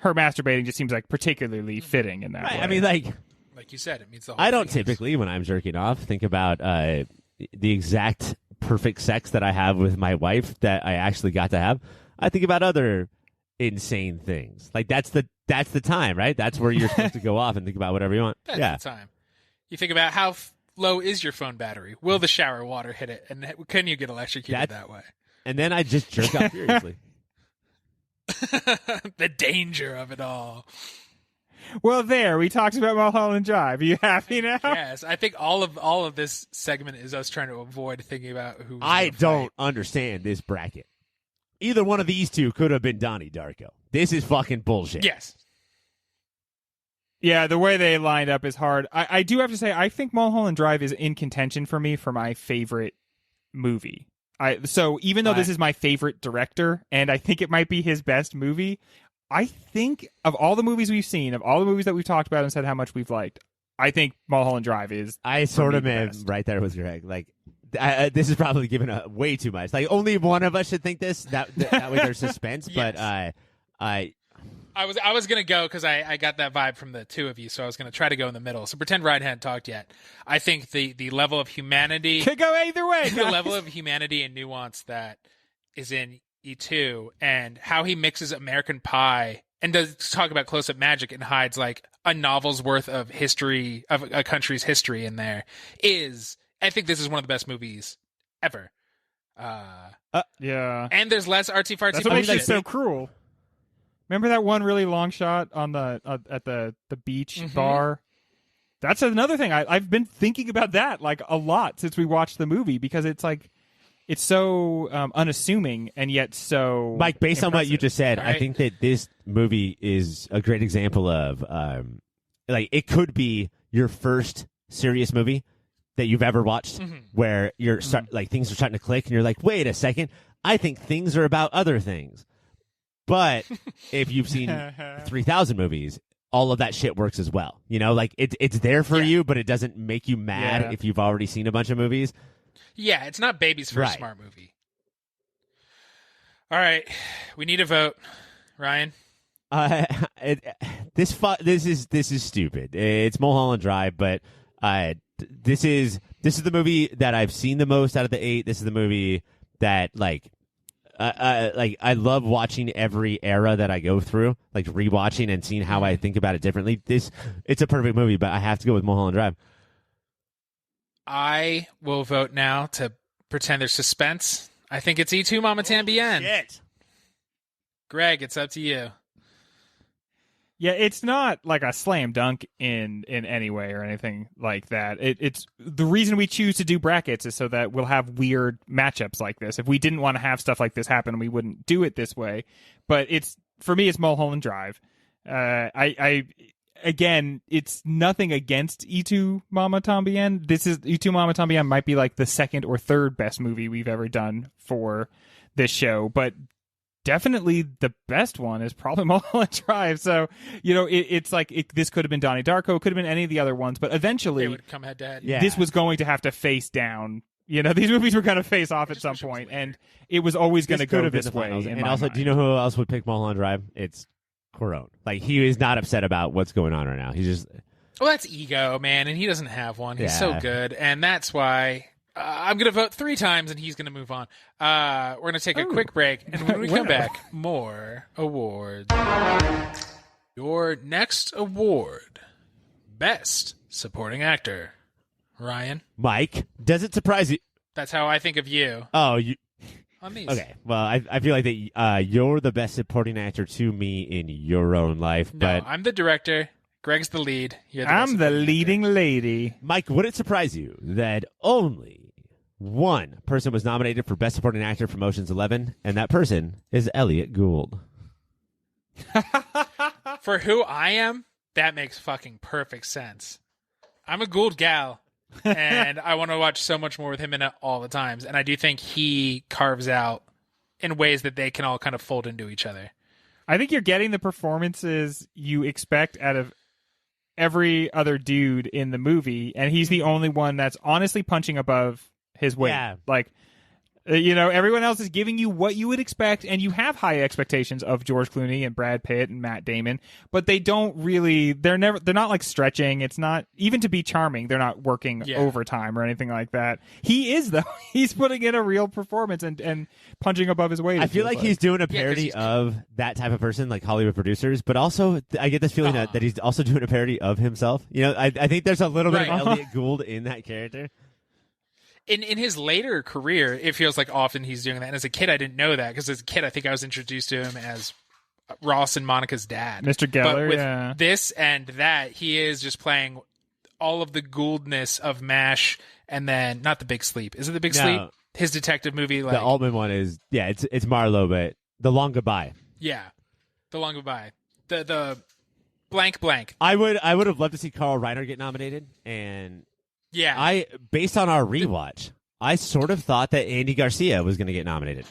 her masturbating just seems like particularly fitting in that way. I mean, like you said, it means the whole I don't thing typically, when I'm jerking off, think about the exact perfect sex that I have with my wife that I actually got to have. I think about other insane things. Like that's the time, right? That's where you're supposed to go off and think about whatever you want. That's the time. You think about how low is your phone battery? Will the shower water hit it? And can you get electrocuted that way? And then I just jerk off furiously. The danger of it all. Well, we talked about Mulholland Drive. Are you happy now? Yes, I think all of this segment is us trying to avoid thinking about who. I don't understand this bracket. Either one of these two could have been Donnie Darko. This is fucking bullshit. Yes. Yeah, the way they lined up is hard. I do have to say, I think Mulholland Drive is in contention for me for my favorite movie. So even though this is my favorite director, and I think it might be his best movie, I think of all the movies we've seen, of all the movies that we've talked about and said how much we've liked, I think Mulholland Drive is. I sort of am right there with Greg. This is probably giving way too much. Only one of us should think this. That way there's suspense. Yes. But I was gonna go because I got that vibe from the two of you, so I was gonna try to go in the middle. So pretend Ryan hadn't talked yet. I think the level of humanity could go either way. The level of humanity and nuance that is in E2 and how he mixes American Pie and does talk about close-up magic and hides a novel's worth of history of a country's history in there is. I think this is one of the best movies ever. Yeah, and there's less artsy fartsy. That's what makes it so cruel. Remember that one really long shot on the at the beach bar? That's another thing. I've been thinking about that a lot since we watched the movie because it's it's so unassuming and yet so Mike, based impressive. on what you just said, right? I think that this movie is a great example of it could be your first serious movie that you've ever watched where you're things are starting to click and you're like, wait a second, I think things are about other things. But if you've seen 3,000 movies, all of that shit works as well. You know, it's there for you, but it doesn't make you mad if you've already seen a bunch of movies. Yeah, it's not baby's first smart movie. All right, we need a vote, Ryan. This is stupid. It's Mulholland Drive, but this is the movie that I've seen the most out of the 8. This is the movie that I love watching every era that I go through, rewatching and seeing how I think about it differently. It's a perfect movie, but I have to go with Mulholland Drive. I will vote now to pretend there's suspense. I think it's E2 Mama Tambien. Shit. Greg, it's up to you. Yeah, it's not like a slam dunk in any way or anything like that. It's the reason we choose to do brackets is so that we'll have weird matchups like this. If we didn't want to have stuff like this happen, we wouldn't do it this way. But for me, it's Mulholland Drive. Again, it's nothing against Y Mama Tambien. Y Mama Tambien might be like the second or third best movie we've ever done for this show, but definitely the best one is probably Mulholland Drive. So, it's like this could have been Donnie Darko, could have been any of the other ones, but eventually They would come head to head. Yeah. this was going to have to face down. These movies were going to face off at some point, and it was always going to go this way. And also, do you know who else would pick Mulholland Drive? It's Cuarón. Like, he is not upset about what's going on right now. He's just... Well, that's ego, man, and he doesn't have one. He's so Yeah. good, and that's why I'm going to vote 3 times, and he's going to move on. We're going to take a quick break, and when we come back, more awards. Your next award, Best Supporting Actor. Ryan? Mike, does it surprise you? That's how I think of you Oh, you... on these. Okay, well, I feel like that you're the best supporting actor to me in your own life, No, but... I'm the director. Greg's the lead. You're the best I'm the supporting leading actor. lady. Mike, would it surprise you that only one person was nominated for Best Supporting Actor for Ocean's 11, and that person is Elliot Gould? For who I am, that makes fucking perfect sense. I'm a Gould gal, and I want to watch so much more with him in it all the times. And I do think he carves out in ways that they can all kind of fold into each other. I think you're getting the performances you expect out of every other dude in the movie, and he's the only one that's honestly punching above his weight. Yeah. Like, everyone else is giving you what you would expect, and you have high expectations of George Clooney and Brad Pitt and Matt Damon, but they don't really, they're not like stretching. It's not, even to be charming, they're not working overtime or anything like that. He is, though. He's putting in a real performance and punching above his weight. I feel like he's doing a parody of that type of person, like Hollywood producers, but also I get this feeling that he's also doing a parody of himself. I think there's a little bit of Elliot Gould in that character. In his later career, it feels like often he's doing that. And as a kid, I didn't know that, because as a kid, I think I was introduced to him as Ross and Monica's dad. Mr. Geller, but with this and that, he is just playing all of the Gouldness of MASH, and then, not The Big Sleep. Is it The Big Sleep? His detective movie? Like, the Altman one is, it's Marlowe, but The Long Goodbye. Yeah. The Long Goodbye. The blank blank. I would have loved to see Carl Reiner get nominated, and... Yeah. Based on our rewatch, I sort of thought that Andy Garcia was going to get nominated.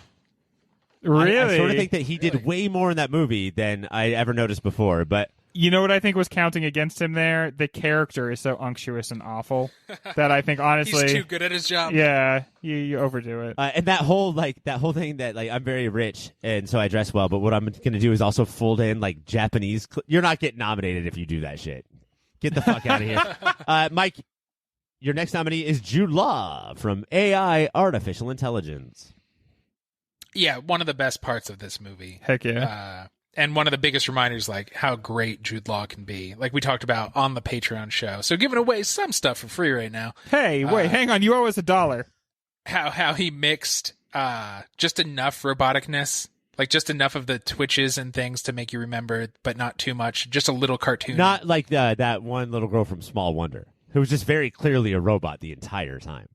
Really? I sort of think that he did way more in that movie than I ever noticed before. But you know what I think was counting against him there? The character is so unctuous and awful that I think, honestly, he's too good at his job. Yeah, you overdo it. and that whole thing that, like, I'm very rich and so I dress well, but what I'm going to do is also fold in like Japanese. You're not getting nominated if you do that shit. Get the fuck out of here, Mike. Your next nominee is Jude Law from AI Artificial Intelligence. Yeah, one of the best parts of this movie. Heck yeah. And one of the biggest reminders, like, how great Jude Law can be. Like we talked about on the Patreon show. So giving away some stuff for free right now. Hey, wait, hang on. You owe us $1. How he mixed just enough roboticness, like just enough of the twitches and things to make you remember, but not too much. Just a little cartoon. Not like that one little girl from Small Wonder, who was just very clearly a robot the entire time.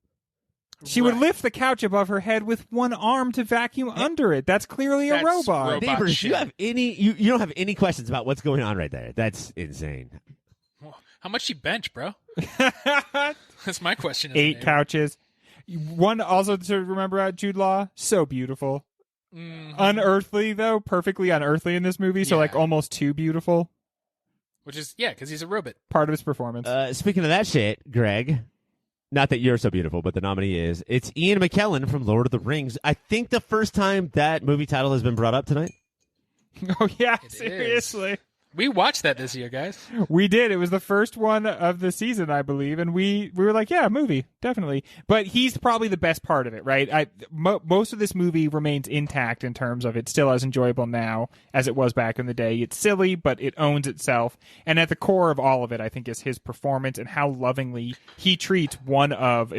She would lift the couch above her head with one arm to vacuum under it. That's clearly a robot. Neighbors, shit. you have you don't have any questions about what's going on right there. That's insane. How much she bench, bro? That's my question. 8 couches. One also to remember about Jude Law, so beautiful. Mm-hmm. Unearthly, though, perfectly unearthly in this movie, so like almost too beautiful. Which is, because he's a robot. Part of his performance. Speaking of that shit, Greg, not that you're so beautiful, but the nominee is, it's Ian McKellen from Lord of the Rings. I think the first time that movie title has been brought up tonight. Oh, yeah, It seriously. is. We watched that this year, guys. We did. It was the first one of the season, I believe, and we were like, yeah, movie, definitely. But he's probably the best part of it, right? Most of this movie remains intact in terms of it's still as enjoyable now as it was back in the day. It's silly, but it owns itself. And at the core of all of it, I think, is his performance and how lovingly he treats one of,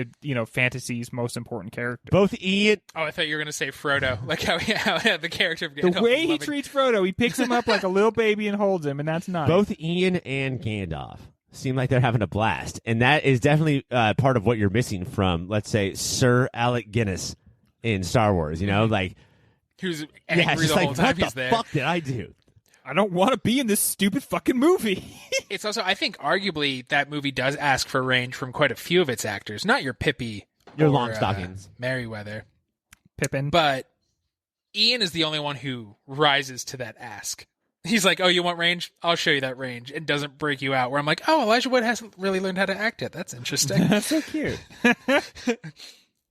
fantasy's most important characters. Both Ian... Oh, I thought you were going to say Frodo. Like how the character of The way he treats Frodo, he picks him up like a little baby and holds holds him, and that's nice. Both Ian and Gandalf seem like they're having a blast, and that is definitely part of what you're missing from, let's say, Sir Alec Guinness in Star Wars. You know, like Who's angry just the whole like, time what he's the there. fuck did I do? I don't want to be in this stupid fucking movie. It's also, I think, arguably that movie does ask for range from quite a few of its actors. Not your Pippi, Your or, Longstockings, Merryweather, Pippin. but Ian is the only one who rises to that ask. He's like, "Oh, you want range? I'll show you that range," and doesn't break you out. Where I'm like, "Oh, Elijah Wood hasn't really learned how to act yet. That's interesting." That's so cute.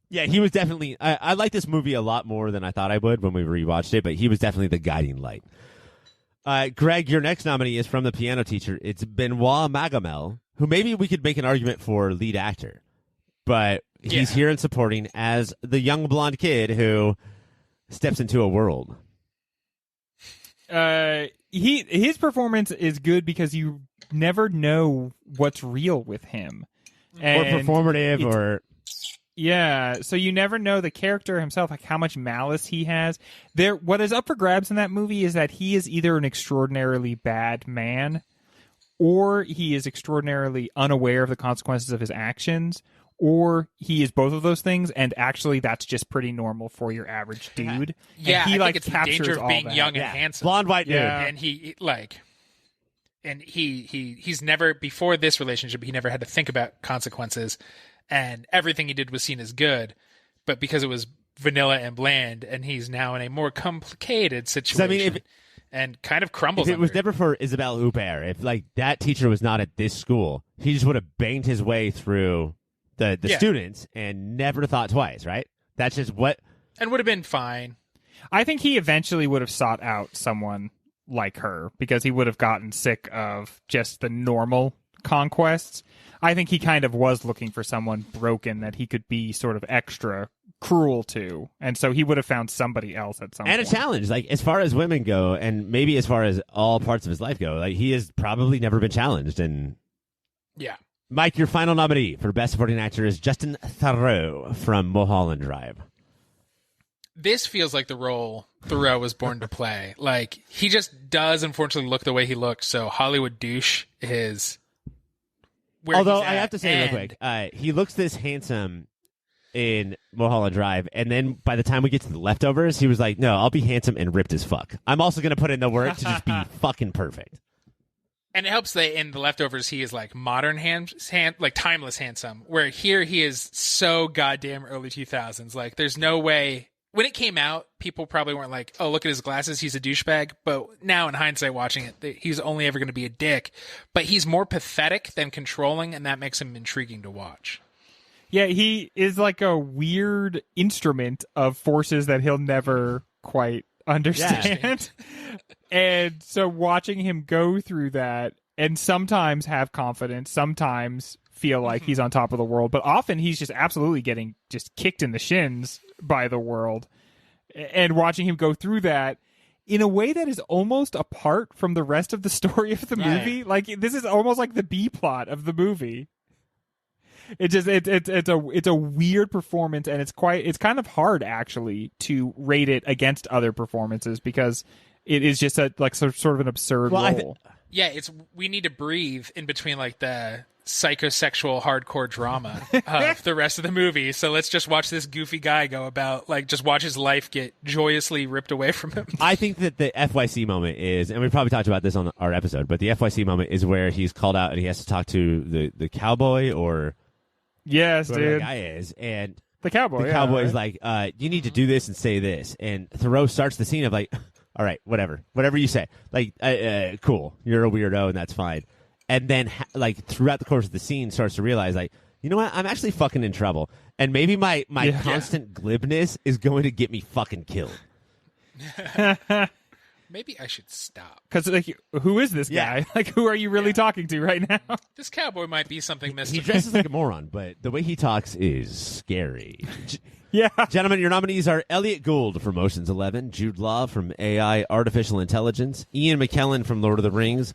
Yeah, he was definitely. I like this movie a lot more than I thought I would when we rewatched it, but he was definitely the guiding light. Greg, your next nominee is from The Piano Teacher. It's Benoit Magamel, who maybe we could make an argument for lead actor, but he's here in supporting as the young blonde kid who steps into a world. His performance is good because you never know what's real with him, Or performative, or yeah. So you never know the character himself, like how much malice he has. What is up for grabs in that movie is that he is either an extraordinarily bad man, or he is extraordinarily unaware of the consequences of his actions, or he is both of those things, and actually that's just pretty normal for your average dude. Yeah, and he I like think it's the captures danger of all being that. young and handsome. blonde white dude. Yeah. And he's never, before this relationship, he never had to think about consequences, and everything he did was seen as good. But because it was vanilla and bland, and he's now in a more complicated situation, I mean, and kind of crumbles. If it was under never for Isabelle Huppert, if like that teacher was not at this school, he just would have banged his way through the students and never thought twice, right? That's just what. and would have been fine. I think he eventually would have sought out someone like her because he would have gotten sick of just the normal conquests. I think he kind of was looking for someone broken that he could be sort of extra cruel to, and so he would have found somebody else at some And point. a challenge, like as far as women go, and maybe as far as all parts of his life go, like he has probably never been challenged. And Yeah. Mike, your final nominee for Best Supporting Actor is Justin Theroux from Mulholland Drive. This feels like the role Thoreau was born to play. Like, he just does, unfortunately, look the way he looks. So Hollywood douche is where Although he's I at. have to say real quick, he looks this handsome in Mulholland Drive, and then by the time we get to the leftovers, he was like, "No, I'll be handsome and ripped as fuck. I'm also going to put in the work to just be fucking perfect." And it helps that in the leftovers, he is like modern like timeless handsome. Where here he is so goddamn early 2000s. Like, there's no way. When it came out, people probably weren't like, "Oh, look at his glasses, he's a douchebag." But now, in hindsight, watching it, he's only ever going to be a dick. But he's more pathetic than controlling, and that makes him intriguing to watch. Yeah, he is like a weird instrument of forces that he'll never quite understand. And so watching him go through that and sometimes have confidence, sometimes feel like he's on top of the world, but often he's just absolutely getting just kicked in the shins by the world. And watching him go through that in a way that is almost apart from the rest of the story of the movie. Like, this is almost like the B plot of the movie. It's a weird performance, and it's kind of hard actually to rate it against other performances because it is just sort of an absurd role. Yeah, we need to breathe in between like the psychosexual hardcore drama of the rest of the movie. So let's just watch this goofy guy go about, like, just watch his life get joyously ripped away from him. I think that the FYC moment is, and we probably talked about this on our episode, but the FYC moment is where he's called out and he has to talk to the cowboy or yes, whoever dude, that guy is, and the cowboy. The cowboy is like, you need to do this and say this, and Thoreau starts the scene of like, all right, whatever you say, like, cool, you're a weirdo and that's fine. And then, like, throughout the course of the scene, starts to realize, like, you know what? I'm actually fucking in trouble. And maybe my constant glibness is going to get me fucking killed. Maybe I should stop. Because, like, who is this guy? Like, who are you really talking to right now? This cowboy might be something He mystical. dresses like a moron, but the way he talks is scary. Yeah. Gentlemen, your nominees are Elliot Gould from Ocean's 11, Jude Law from AI Artificial Intelligence, Ian McKellen from Lord of the Rings.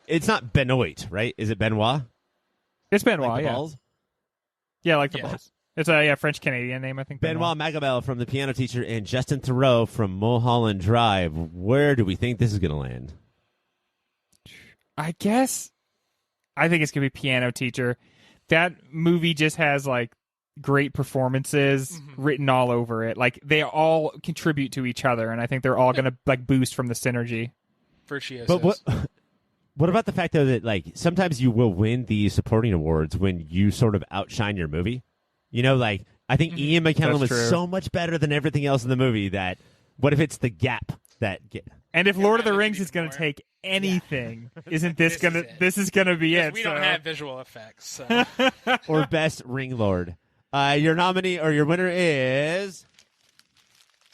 It's not Benoit, right? Is it Benoit? It's Benoit, Like the yeah. balls? Yeah, like the balls. It's a French-Canadian name, I think. Benoit Magabel from The Piano Teacher and Justin Theroux from Mulholland Drive. Where do we think this is going to land? I guess I think it's going to be Piano Teacher. That movie just has like great performances written all over it. Like they all contribute to each other, and I think they're all going to like boost from the synergy. Virtuosos. But what about the fact though that like sometimes you will win these supporting awards when you sort of outshine your movie? You know, like I think Ian McKellen was so much better than everything else in the movie that what if it's the gap that and if Lord of the Rings is going to take anything, isn't this going to this is going to be it? We don't have visual effects. So. Or best ring lord. Your nominee or your winner is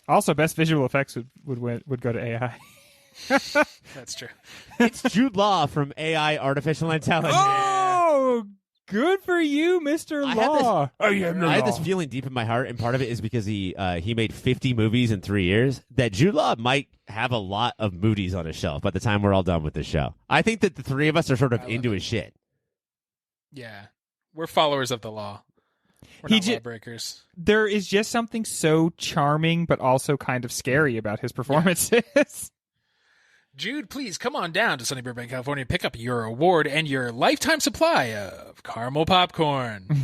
also best visual effects would go to AI. That's true. It's Jude Law from AI Artificial Intelligence. Oh, good for you, Mr. Law. I have this feeling deep in my heart, and part of it is because he made 50 movies in 3 years, that Jude Law might have a lot of movies on his shelf by the time we're all done with this show. I think that the three of us are sort of into his shit. Yeah. We're followers of the law. We're not lawbreakers. There is just something so charming but also kind of scary about his performances. Yeah. Jude, please come on down to Sunny Burbank, California, pick up your award and your lifetime supply of caramel popcorn. We're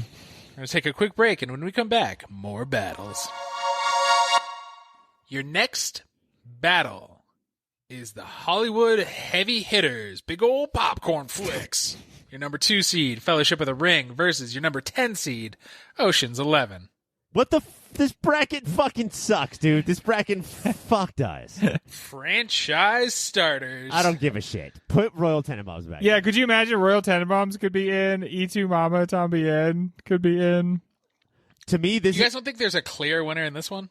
going to take a quick break, and when we come back, more battles. Your next battle is the Hollywood Heavy Hitters, big old popcorn flicks. Your number 2 seed, Fellowship of the Ring, versus your number 10 seed, Ocean's 11. What the this bracket fucking sucks, dude. This bracket fucked us. Franchise starters. I don't give a shit. Put Royal Tenenbaums back. Yeah, could you imagine Royal Tenenbaums could be in, E2 Mama Tambien could be in. To me, you guys don't think there's a clear winner in this one?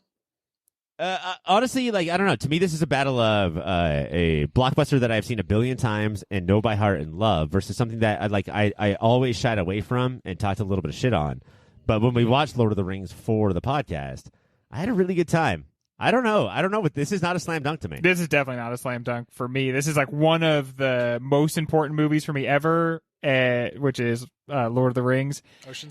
Honestly, like I don't know. To me, this is a battle of a blockbuster that I've seen a billion times and know by heart and love versus something that I always shied away from and talked a little bit of shit on. But when we watched Lord of the Rings for the podcast, I had a really good time. I don't know, but this is not a slam dunk to me. This is definitely not a slam dunk for me. This is like one of the most important movies for me ever, which is Lord of the Rings.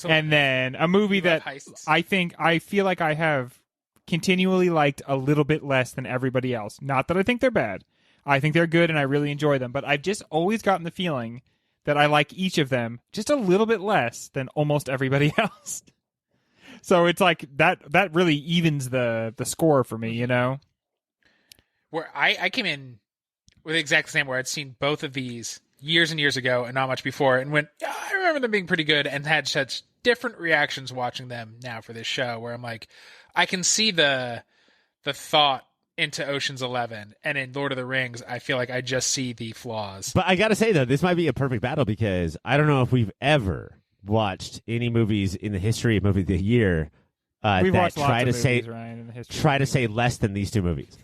And then a movie that I feel like I have continually liked a little bit less than everybody else. Not that I think they're bad. I think they're good and I really enjoy them. But I've just always gotten the feeling that I like each of them just a little bit less than almost everybody else. So it's like that really evens the score for me, you know? Where I came in with the exact same, where I'd seen both of these years and years ago and not much before, and went, I remember them being pretty good, and had such different reactions watching them now for this show, where I'm like, I can see the thought into Ocean's 11, and in Lord of the Rings, I feel like I just see the flaws. But I gotta say, though, this might be a perfect battle because I don't know if we've ever watched any movies in the history of movie of the year that try to say less than these two movies.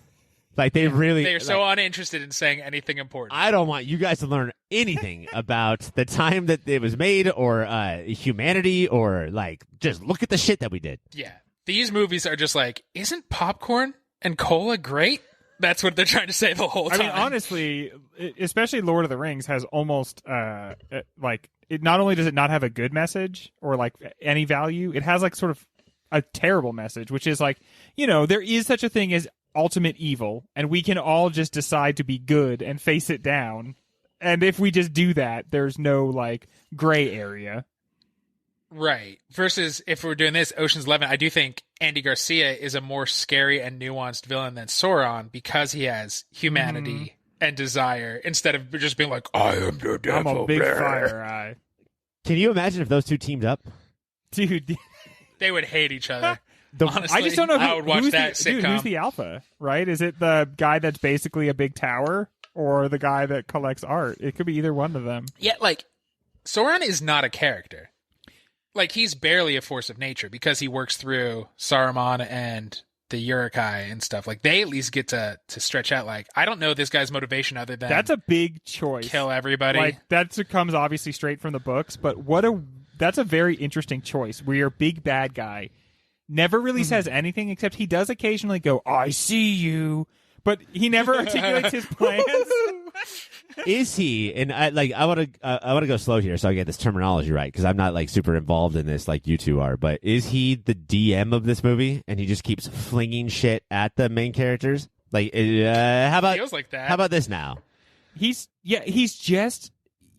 Like they are so uninterested in saying anything important. I don't want you guys to learn anything about the time that it was made or humanity or like just look at the shit that we did. Yeah. These movies are just like, isn't popcorn and cola great? That's what they're trying to say the whole time. I mean, honestly, especially Lord of the Rings has almost like it. Not only does it not have a good message or like any value, it has like sort of a terrible message, which is like, you know, there is such a thing as ultimate evil, and we can all just decide to be good and face it down. And if we just do that, there's no like gray area. Right. Versus if we're doing this, Ocean's 11, I do think Andy Garcia is a more scary and nuanced villain than Sauron because he has humanity and desire instead of just being like, I am the devil. I'm a big fire eye. Can you imagine if those two teamed up? Dude. They would hate each other. Honestly, I just don't know I would watch that sitcom. Dude, who's the alpha, right? Is it the guy that's basically a big tower or the guy that collects art? It could be either one of them. Yeah, like, Sauron is not a character. Like, he's barely a force of nature because he works through Saruman and the Uruk-hai and stuff. Like, they at least get to stretch out. Like, I don't know this guy's motivation other than that's a big choice. Kill everybody. Like, that comes obviously straight from the books, but that's a very interesting choice where your big bad guy never really says anything except he does occasionally go, I see you, but he never articulates his plans. Is he? And I want to go slow here so I get this terminology right because I'm not like super involved in this like you two are. But is he the DM of this movie and he just keeps flinging shit at the main characters? Like, how about feels like that? How about this now? He's just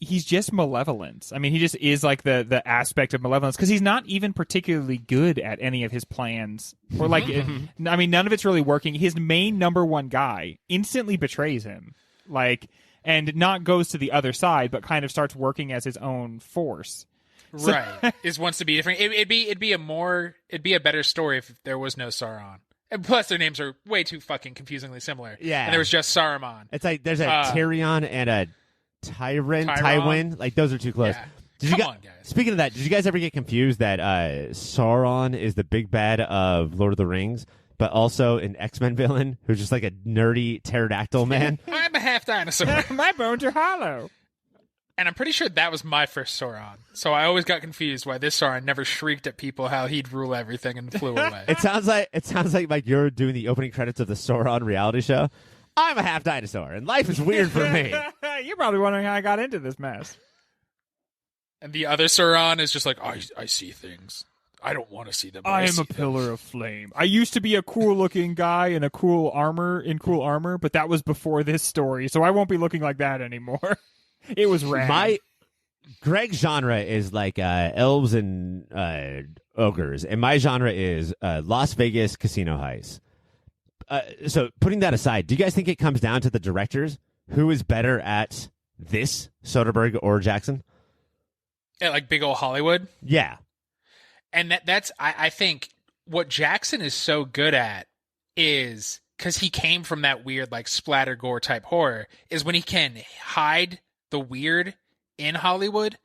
he's just malevolence. I mean, he just is like the aspect of malevolence because he's not even particularly good at any of his plans. Or like, I mean, none of it's really working. His main number one guy instantly betrays him, like, and not goes to the other side, but kind of starts working as his own force. Right, is wants to be different. It'd be a better story if there was no Sauron. And plus, their names are way too fucking confusingly similar. Yeah, and there was just Saruman. It's like there's a Tyrion and a Tywin. Like those are too close. Yeah. Come on, guys. Speaking of that, did you guys ever get confused that Sauron is the big bad of Lord of the Rings, but also an X-Men villain who's just like a nerdy pterodactyl man? I'm a half dinosaur. My bones are hollow. And I'm pretty sure that was my first Sauron. So I always got confused why this Sauron never shrieked at people how he'd rule everything and flew away. It sounds like you're doing the opening credits of the Sauron reality show. I'm a half dinosaur, and life is weird for me. You're probably wondering how I got into this mess. And the other Sauron is just like, I see things. I don't want to see them. I am a pillar of flame. I used to be a cool-looking guy in cool armor, but that was before this story, so I won't be looking like that anymore. It was rad. Greg's genre is like elves and ogres, and my genre is Las Vegas casino heists. So putting that aside, do you guys think it comes down to the directors? Who is better at this, Soderbergh or Jackson? Yeah, like big old Hollywood? Yeah. And that's I think what Jackson is so good at is, because he came from that weird like splatter gore type horror, is when he can hide the weird in Hollywood.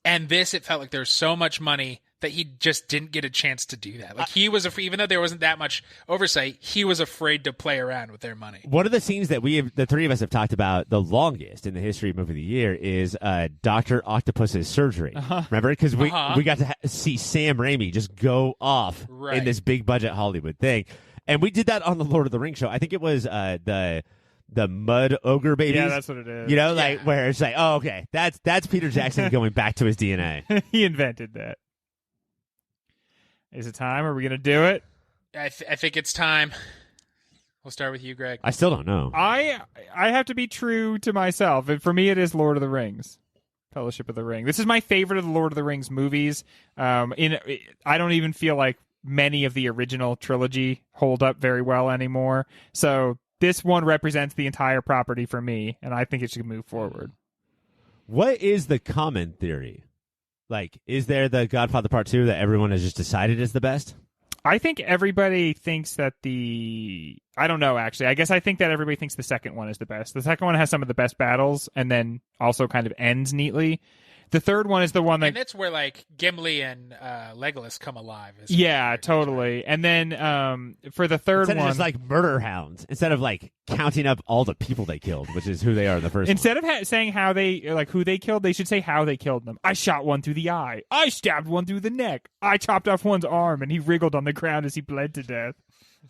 And this, it felt like there's so much money that he just didn't get a chance to do that. Like he was even though there wasn't that much oversight, he was afraid to play around with their money. One of the scenes that the three of us have talked about the longest in the history of movie of the year is Dr. Octopus's surgery. Remember? Because we got to see Sam Raimi just go off in this big budget Hollywood thing. And we did that on the Lord of the Rings show. I think it was the mud ogre babies. Yeah, that's what it is. You know, like where it's like, oh, okay, that's Peter Jackson going back to his DNA. He invented that. Is it time? Are we going to do it? I think it's time. We'll start with you, Greg. I still don't know. I have to be true to myself. And for me, it is Lord of the Rings. Fellowship of the Ring. This is my favorite of the Lord of the Rings movies. I don't even feel like many of the original trilogy hold up very well anymore. So this one represents the entire property for me, and I think it should move forward. What is the common theory? Like, is there the Godfather Part 2 that everyone has just decided is the best? I think everybody thinks that I don't know, actually. I guess I think that everybody thinks the second one is the best. The second one has some of the best battles and then also kind of ends neatly. The third one is the one that... And that's where, like, Gimli and Legolas come alive. Yeah, totally. And then for the third instead one... Instead of just, like, murder hounds. Instead of, like, counting up all the people they killed, which is who they are in the first Instead one. of saying how they... like, who they killed, they should say how they killed them. I shot one through the eye. I stabbed one through the neck. I chopped off one's arm, and he wriggled on the ground as he bled to death.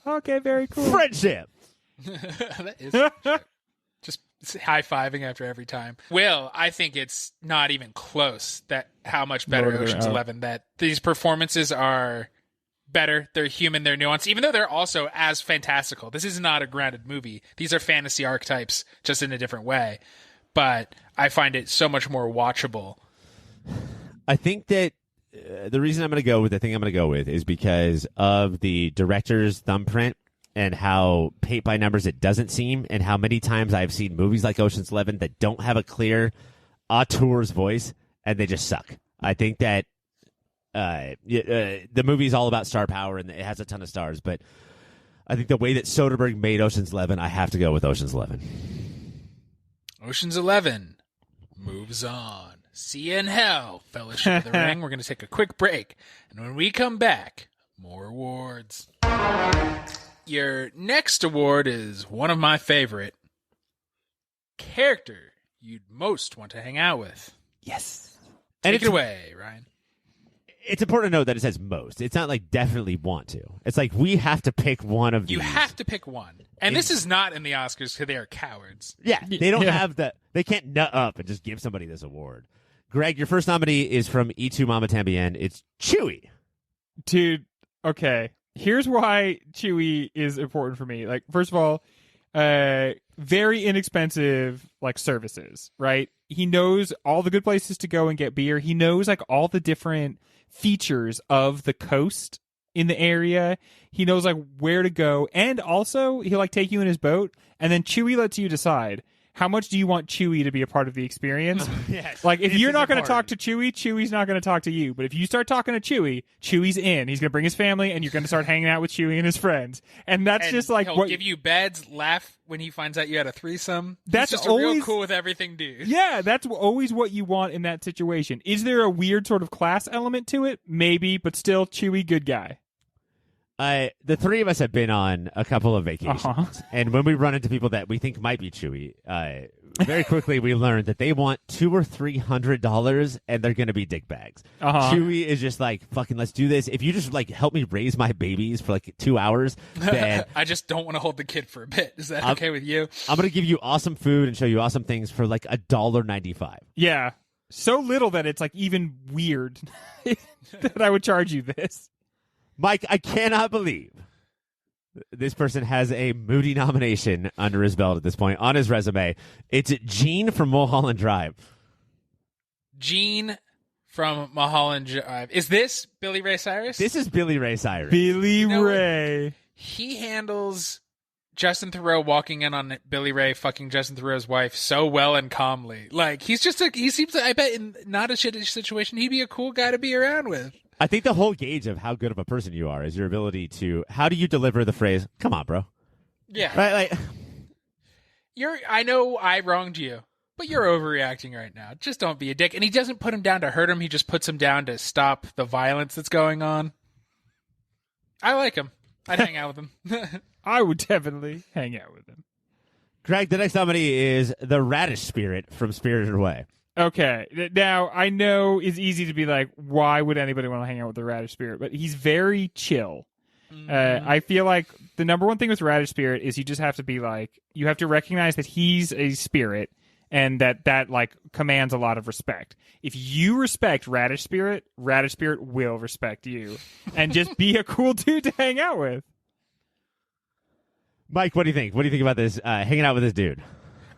Okay, very cool. Friendship! That is... Just high-fiving after every time. Will, I think it's not even close that how much better Ocean's 11, that these performances are better, they're human, they're nuanced, even though they're also as fantastical. This is not a grounded movie. These are fantasy archetypes, just in a different way. But I find it so much more watchable. I think that the reason I'm going to go with the thing I'm going to go with is because of the director's thumbprint and how paint by numbers it doesn't seem, and how many times I've seen movies like Ocean's 11 that don't have a clear auteur's voice, and they just suck. I think that the movie is all about star power, and it has a ton of stars, but I think the way that Soderbergh made Ocean's 11, I have to go with Ocean's 11. Ocean's 11 moves on. See you in hell, Fellowship of the Ring. We're going to take a quick break, and when we come back, more awards. Your next award is one of my favorite. Character you'd most want to hang out with. Yes. Take it away, Ryan. It's important to note that it says most. It's not like definitely want to. It's like we have to pick one of these. You have to pick one. And this is not in the Oscars because they are cowards. Yeah, they don't have they can't nut up and just give somebody this award. Greg, your first nominee is from E2 Mama Tambien. It's Chewie. Dude, okay. Here's why Chewie is important for me. Like, first of all, very inexpensive, like, services, right? he knows all the good places to go and get beer. He knows like all the different features of the coast in the area. He knows like where to go, and also he'll like take you in his boat, and then Chewie lets you decide how much do you want Chewie to be a part of the experience. Yes, like if you're not going to talk to Chewie, Chewie's not going to talk to you. But if you start talking to Chewie, Chewie's in. He's going to bring his family, and you're going to start hanging out with Chewie and his friends. And that's just like he'll give you beds, laugh when he finds out you had a threesome. That's He's just always a real cool with everything dude. Yeah, that's always what you want in that situation. Is there a weird sort of class element to it? Maybe, but still, Chewie, good guy. The three of us have been on a couple of vacations, and when we run into people that we think might be Chewie, very quickly we learn that they want $200 or $300, and they're going to be dickbags. Chewie is just like, fucking, let's do this. If you just like help me raise my babies for like 2 hours, then I just don't want to hold the kid for a bit. Is that okay with you? I'm going to give you awesome food and show you awesome things for like $1.95. Yeah, so little that it's like even weird that I would charge you this. Mike, I cannot believe this person has a Moody nomination under his belt at this point on his resume. It's Gene from Mulholland Drive. Gene from Mulholland Drive. Is this Billy Ray Cyrus? This is Billy Ray Cyrus. Billy Ray. He handles Justin Theroux walking in on Billy Ray fucking Justin Theroux's wife so well and calmly. Like, he seems like, I bet in not a shitty situation, he'd be a cool guy to be around with. I think the whole gauge of how good of a person you are is your ability to, how do you deliver the phrase, come on, bro? Yeah. Right? Like, I know I wronged you, but you're overreacting right now. Just don't be a dick. And he doesn't put him down to hurt him. He just puts him down to stop the violence that's going on. I like him. I'd hang out with him. I would definitely hang out with him. Greg, the next nominee is the Radish Spirit from Spirited Away. Okay, now I know it's easy to be like, why would anybody want to hang out with the Radish Spirit? But he's very chill. I feel like the number one thing with Radish Spirit is you just have to be like, you have to recognize that he's a spirit and that like commands a lot of respect. If you respect Radish Spirit will respect you and just be a cool dude to hang out with. Mike, what do you think? What do you think about this, hanging out with this dude?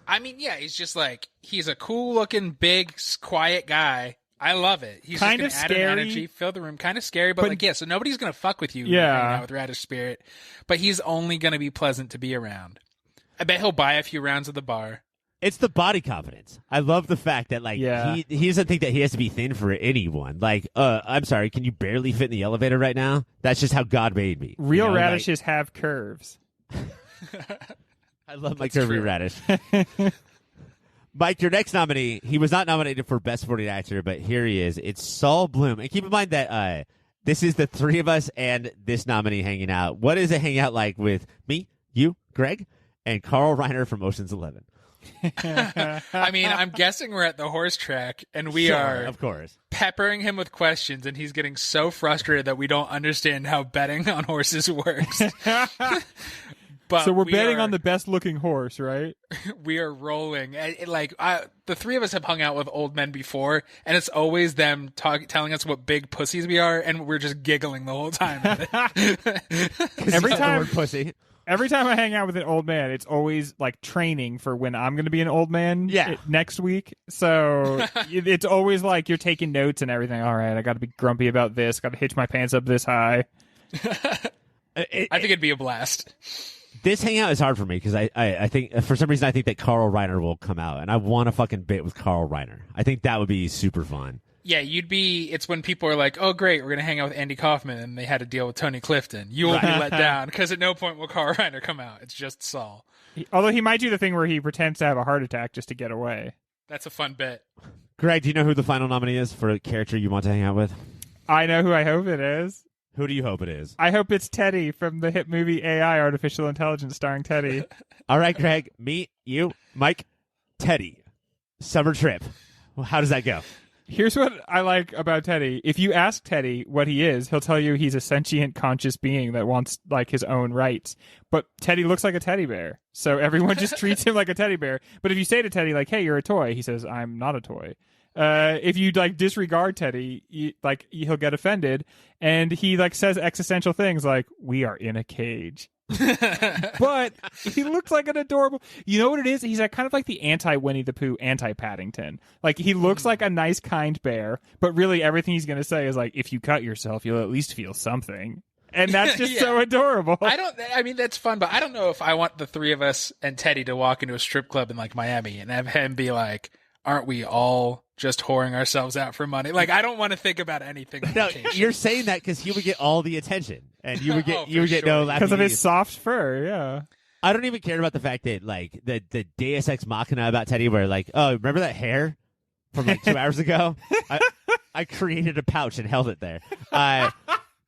I mean, yeah, he's just like, he's a cool-looking, big, quiet guy. I love it. He's kind just of going to add scary, an energy, fill the room. Kind of scary, but like, yeah, so nobody's going to fuck with you hanging out with Radish Spirit. But he's only going to be pleasant to be around. I bet he'll buy a few rounds at the bar. It's the body confidence. I love the fact that, like, he doesn't think that he has to be thin for anyone. Like, I'm sorry, can you barely fit in the elevator right now? That's just how God made me. Real radishes have curves. I love my curvy radish. Mike, your next nominee, he was not nominated for Best Supporting Actor, but here he is. It's Saul Bloom. And keep in mind that this is the three of us and this nominee hanging out. What is it hanging out like with me, you, Greg, and Carl Reiner from Ocean's 11? I mean, I'm guessing we're at the horse track, and we are, of course, peppering him with questions, and he's getting so frustrated that we don't understand how betting on horses works. But so we're betting on the best looking horse, right? We are rolling. The three of us have hung out with old men before, and it's always them telling us what big pussies we are, and we're just giggling the whole time. Every time I hang out with an old man, it's always like training for when I'm going to be an old man next week. So it's always like you're taking notes and everything. All right, I got to be grumpy about this. Got to hitch my pants up this high. I think it'd be a blast. This hangout is hard for me because I think, for some reason, I think that Carl Reiner will come out, and I want to fucking bit with Carl Reiner. I think that would be super fun. Yeah, it's when people are like, oh, great, we're going to hang out with Andy Kaufman, and they had to deal with Tony Clifton. You will be let down, because at no point will Carl Reiner come out. It's just Saul. Although he might do the thing where he pretends to have a heart attack just to get away. That's a fun bit. Greg, do you know who the final nominee is for a character you want to hang out with? I know who I hope it is. Who do you hope it is? I hope it's Teddy from the hit movie AI, Artificial Intelligence, starring Teddy. All right, Greg, me, you, Mike, Teddy. Summer trip. Well, how does that go? Here's what I like about Teddy. If you ask Teddy what he is, he'll tell you he's a sentient, conscious being that wants like his own rights. But Teddy looks like a teddy bear, so everyone just treats him like a teddy bear. But if you say to Teddy, like, hey, you're a toy, he says, I'm not a toy. If you like disregard Teddy, he'll get offended, and he like says existential things like, "We are in a cage," But he looks like an adorable. You know what it is? He's like, kind of like the anti-Winnie the Pooh, anti-Paddington. Like, he looks like a nice, kind bear, but really everything he's going to say is like, if you cut yourself, you'll at least feel something. And that's just so adorable. I mean, that's fun, but I don't know if I want the three of us and Teddy to walk into a strip club in like Miami and have him be like, aren't we all just whoring ourselves out for money? Like, I don't want to think about anything. No, you're saying that because he would get all the attention, and you would get no laughing because of his soft fur. Yeah, I don't even care about the fact that like the Deus Ex Machina about Teddy, where like, oh, remember that hair from like 2 hours ago? I created a pouch and held it there.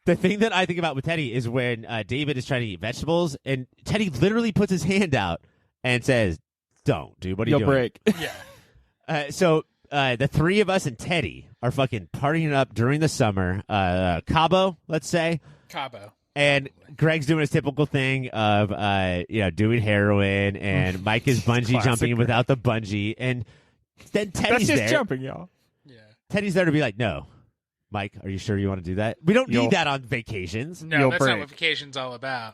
The thing that I think about with Teddy is when David is trying to eat vegetables, and Teddy literally puts his hand out and says, "Don't, dude. What are you doing?" Break. Yeah. So the three of us and Teddy are fucking partying up during the summer. Cabo, let's say. Cabo. And Greg's doing his typical thing of doing heroin, and Mike is bungee jumping without the bungee, and then Teddy's That's just there. jumping, y'all. Yeah. Teddy's there to be like, no. Mike, are you sure you want to do that? We don't need that on vacations. No, that's not what vacation's all about.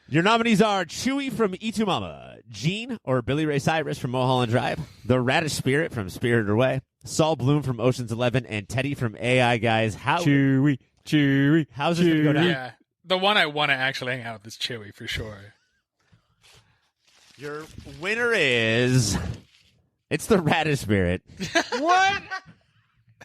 Your nominees are Chewie from Itumama, Gene or Billy Ray Cyrus from Mulholland Drive, The Radish Spirit from Spirited Away, Saul Bloom from Ocean's 11, and Teddy from AI Guys. Chewie. How's this going to go down? Yeah. The one I want to actually hang out with is Chewie, for sure. Your winner is... It's The Radish Spirit. What?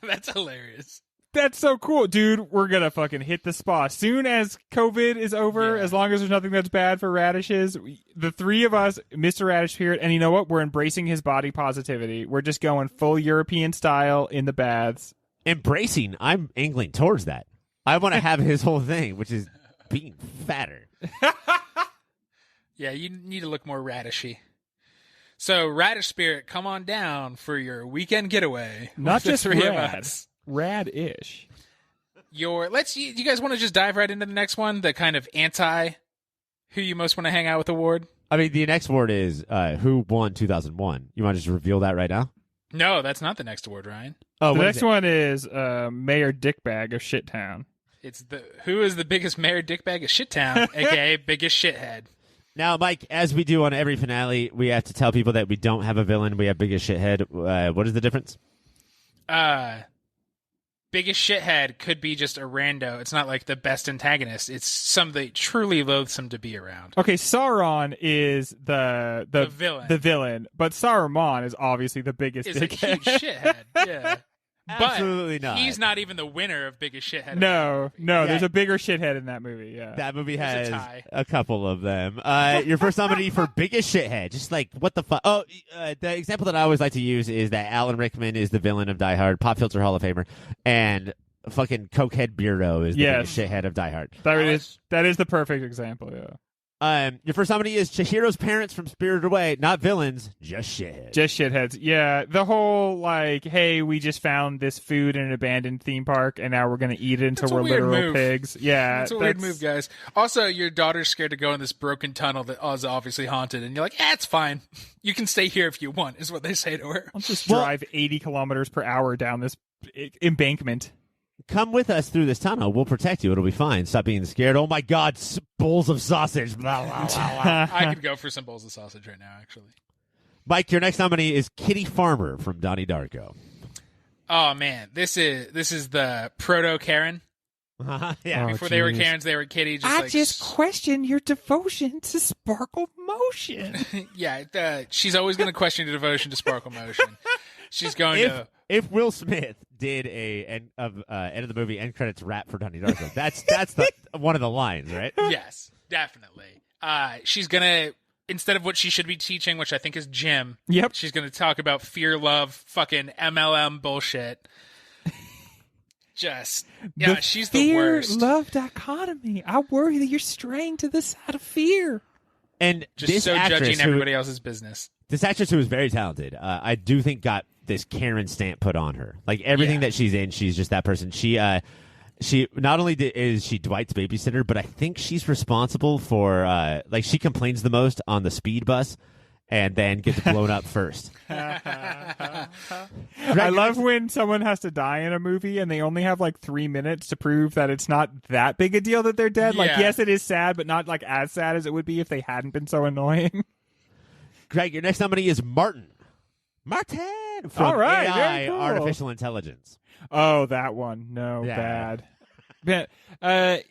That's hilarious. That's so cool, dude. We're gonna fucking hit the spot soon as COVID is over. Yeah. As long as there's nothing that's bad for radishes, the three of us, Mr. Radish Spirit, and you know what? We're embracing his body positivity. We're just going full European style in the baths. Embracing. I'm angling towards that. I want to have his whole thing, which is being fatter. Yeah, you need to look more radishy. So, Radish Spirit, come on down for your weekend getaway. Not just the three of rad, us. rad-ish. You guys want to just dive right into the next one? The kind of anti who you most want to hang out with award? I mean, the next award is who won 2001. You want to just reveal that right now? No, that's not the next award, Ryan. Oh, the next one is Mayor Dickbag of Shittown. It's who is the biggest mayor dickbag of Shittown, aka biggest shithead. Now, Mike, as we do on every finale, we have to tell people that we don't have a villain. We have biggest shithead. What is the difference? Biggest shithead could be just a rando. It's not like the best antagonist. It's somebody truly loathsome to be around. Okay, Sauron is the villain. The villain, but Saruman is obviously the biggest Is a dickhead. huge shithead. Yeah. Absolutely not. He's not even the winner of biggest shithead. No, Yeah. there's a bigger shithead in that movie. Yeah, That movie There's has a tie. a couple of them. Your first nominee for biggest shithead. Just like, what the fuck? Oh, the example that I always like to use is that Alan Rickman is the villain of Die Hard, Pop Filter Hall of Famer, and fucking Cokehead Bureau is the biggest shithead of Die Hard. that is the perfect example. Yeah. Your first nominee is Chihiro's parents from Spirited Away. Not villains, just shitheads. Just shitheads. Yeah, the whole like, hey, we just found this food in an abandoned theme park, and now we're gonna eat it until That's a we're weird literal move. pigs. Yeah, That's a weird move, guys. Also, your daughter's scared to go in this broken tunnel that is obviously haunted, and you're like, it's fine. You can stay here if you want, is what they say to her. I'll just drive 80 kilometers per hour down this embankment. Come with us through this tunnel. We'll protect you. It'll be fine. Stop being scared. Oh my God, bowls of sausage. Blah, blah, blah, blah. I could go for some bowls of sausage right now, actually. Mike, your next nominee is Kitty Farmer from Donnie Darko. Oh man, this is the proto Karen. Yeah. Oh, Before they were geez. Karens, they were Kitty. question your devotion to Sparkle Motion. Yeah, she's always going to question your devotion to Sparkle Motion. She's going to. If Will Smith did a end of the movie end credits rap for Donnie Darko, that's the one of the lines, right? Yes, definitely. She's gonna, instead of what she should be teaching, which I think is gym. Yep. She's gonna talk about fear, love, fucking MLM bullshit. She's the worst. Fear-love dichotomy. I worry that you're straying to the side of fear. And Just this so actress judging who- everybody else's business. This actress who is very talented, I do think got this Karen stamp put on her. Like everything that she's in, she's just that person. She not only is she Dwight's babysitter, but I think she's responsible for like she complains the most on the speed bus, and then gets blown up first. I love when someone has to die in a movie and they only have like 3 minutes to prove that it's not that big a deal that they're dead. Like, Yeah. yes, it is sad, but not like as sad as it would be if they hadn't been so annoying. Greg, your next nominee is Martin. Martin from All right, AI, very cool. Artificial Intelligence. Oh, that one. No, Yeah. bad. But, I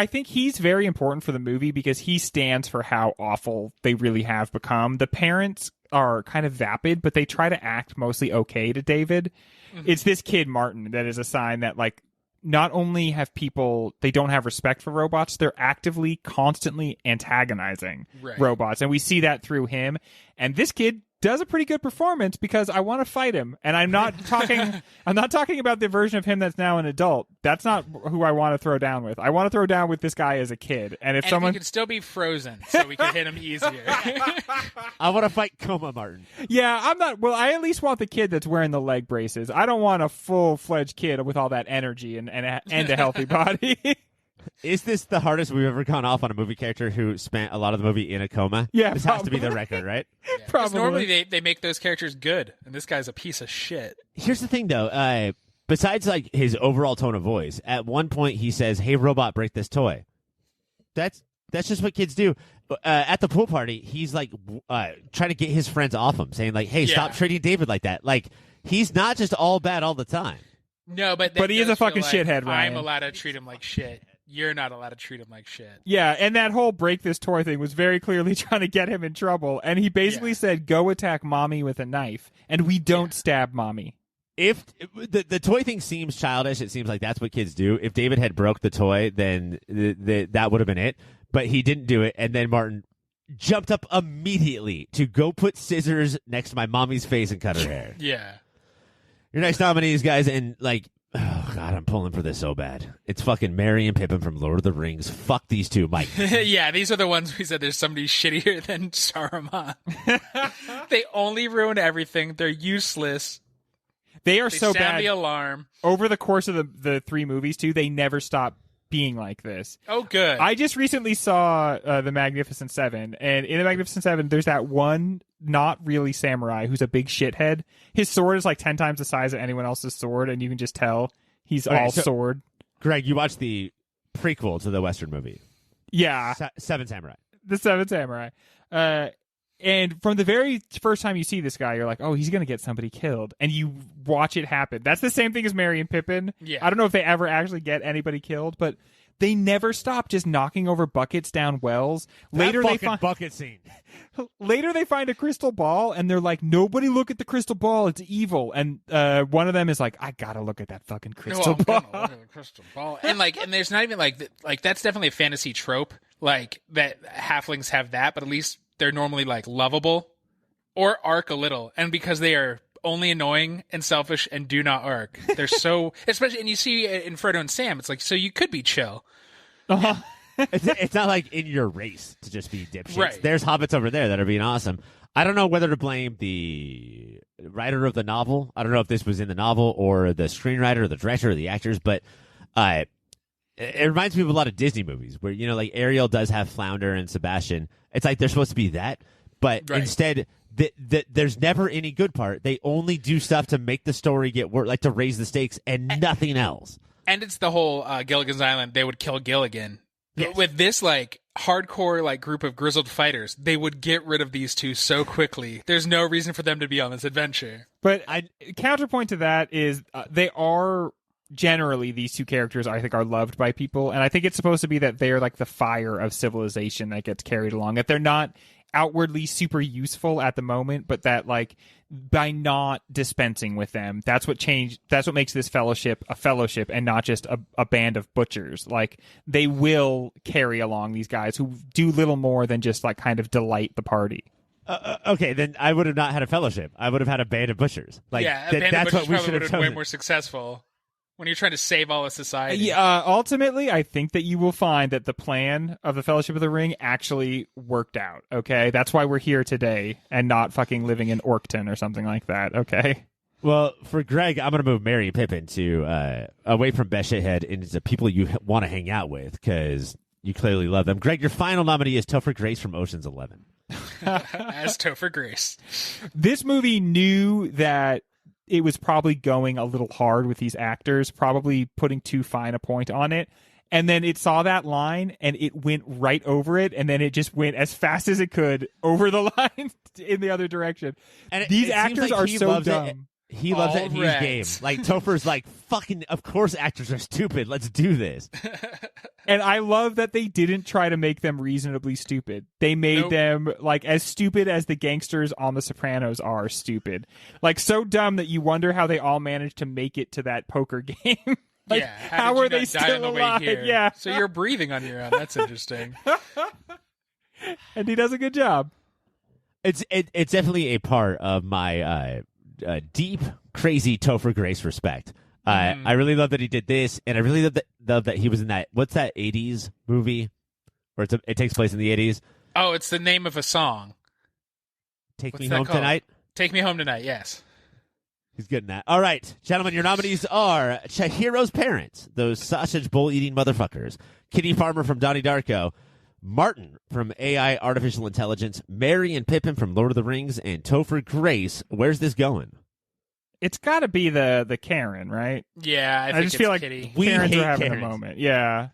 think he's very important for the movie because he stands for how awful they really have become. The parents are kind of vapid, but they try to act mostly okay to David. Mm-hmm. It's this kid, Martin, that is a sign that, like, not only have people, they don't have respect for robots, they're actively, constantly antagonizing Right. robots. And we see that through him. And this kid does a pretty good performance because I want to fight him. And I'm not talking about the version of him that's now an adult. That's not who I want to throw down with. I want to throw down with this guy as a kid. And if And someone he could still be frozen, so we could hit him easier. I want to fight Coma Martin. Yeah, I'm not. Well, I at least want the kid that's wearing the leg braces. I don't want a full-fledged kid with all that energy and a healthy body. Is this the hardest we've ever gone off on a movie character who spent a lot of the movie in a coma? Yeah, This has to be the probably. record, right? Yeah, 'cause Probably. normally they make those characters good, and this guy's a piece of shit. Here's the thing, though. Besides, like, his overall tone of voice, at one point he says, "Hey, robot, break this toy." That's just what kids do. At the pool party, he's like trying to get his friends off him, saying like, "Hey, stop Yeah. treating David like that." Like, he's not just all bad all the time. No, but He is a fucking shithead, Ryan. I'm allowed to treat him like shit. You're not allowed to treat him like shit. Yeah, and that whole break this toy thing was very clearly trying to get him in trouble. And he basically Yeah. said, go attack mommy with a knife. And we don't stab mommy. If the toy thing seems childish, it seems like that's what kids do. If David had broke the toy, then that would have been it. But he didn't do it, and then Martin jumped up immediately to go put scissors next to my mommy's face and cut her hair. Yeah. Your next nominees, guys, and like, oh god, I'm pulling for this so bad. It's fucking Merry and Pippin from Lord of the Rings. Fuck these two, Mike. Yeah, these are the ones we said there's somebody shittier than Saruman. They only ruin everything. They're useless. They are They so sound bad. the alarm. Over the course of the 3 movies, too, they never stop being like this. Oh, good. I just recently saw The Magnificent Seven, and in The Magnificent Seven, there's that one not really samurai who's a big shithead. His sword is like 10 times the size of anyone else's sword, and you can just tell he's Okay, all so- sword. Greg, you watched the prequel to the Western movie, Yeah, Seven Samurai. the Seven Samurai. And from the very first time you see this guy, you're like, oh, he's going to get somebody killed. And you watch it happen. That's the same thing as Merry and Pippin. Yeah. I don't know if they ever actually get anybody killed, but they never stop just knocking over buckets down wells. Later they find bucket scene. Later they find a crystal ball, and they're like, nobody look at the crystal ball. It's evil. And one of them is like, I got to look at that fucking crystal I'm ball. gonna look at the crystal ball. And there's not even like that's definitely a fantasy trope. Like that halflings have that, but at least they're normally like lovable or arc a little. And because they are only annoying and selfish and do not arc, they're so especially. And you see in Frodo and Sam, it's like so you could be chill. It's not like in your race to just be dipshits. Right. There's hobbits over there that are being awesome. I don't know whether to blame the writer of the novel. I don't know if this was in the novel or the screenwriter or the director or the actors, but it reminds me of a lot of Disney movies where, you know, like Ariel does have Flounder and Sebastian. It's like they're supposed to be that, but Right. instead there's never any good part. They only do stuff to make the story get worse, like to raise the stakes and nothing else. And it's the whole Gilligan's Island. They would kill Gilligan. Yes. With this like hardcore like group of grizzled fighters, they would get rid of these two so quickly. There's no reason for them to be on this adventure. But counterpoint to that is they are generally, these two characters I think are loved by people, and I think it's supposed to be that they're like the fire of civilization that gets carried along, that they're not outwardly super useful at the moment, but that like by not dispensing with them, that's what makes this fellowship a fellowship and not just a band of butchers. Like they will carry along these guys who do little more than just like kind of delight the party. Okay, then I would have not had a fellowship. I would have had a band of butchers. Like Yeah, a band of that's butchers what we probably should would have have been way chosen. more successful when you're trying to save all of society. Yeah, ultimately, I think that you will find that the plan of the Fellowship of the Ring actually worked out, okay? That's why we're here today and not fucking living in Orkton or something like that, okay? Well, for Greg, I'm going to move Merry and Pippin to away from Best Shithead into people you want to hang out with because you clearly love them. Greg, your final nominee is Topher Grace from Ocean's 11. as Topher Grace. This movie knew that it was probably going a little hard with these actors, probably putting too fine a point on it. And then it saw that line and it went right over it. And then it just went as fast as it could over the line in the other direction. And these actors are so dumb. He loves it and he's game. Like, Topher's like, fucking, of course actors are stupid. Let's do this. And I love that they didn't try to make them reasonably stupid. They made them, like, as stupid as the gangsters on The Sopranos are stupid. Like, so dumb that you wonder how they all managed to make it to that poker game. Like, yeah, how are they still alive? Yeah. So you're breathing on your own. That's interesting. And he does a good job. It's definitely a part of my deep, crazy Topher Grace respect. I really love that he did this, and I really love that he was in that. What's that 80s movie where it takes place in the 80s? Oh, it's the name of a song. Take Me Home Tonight? Take Me Home Tonight, yes. He's good in that. All right, gentlemen, your nominees are Chihiro's parents, those sausage bowl-eating motherfuckers, Kitty Farmer from Donnie Darko, Martin from AI Artificial Intelligence, Merry and Pippin from Lord of the Rings, and Topher Grace. Where's this going? It's got to be the Karen, right? Yeah, I think just feel like Kitty. Karens hate are having Karens. a moment. Yeah.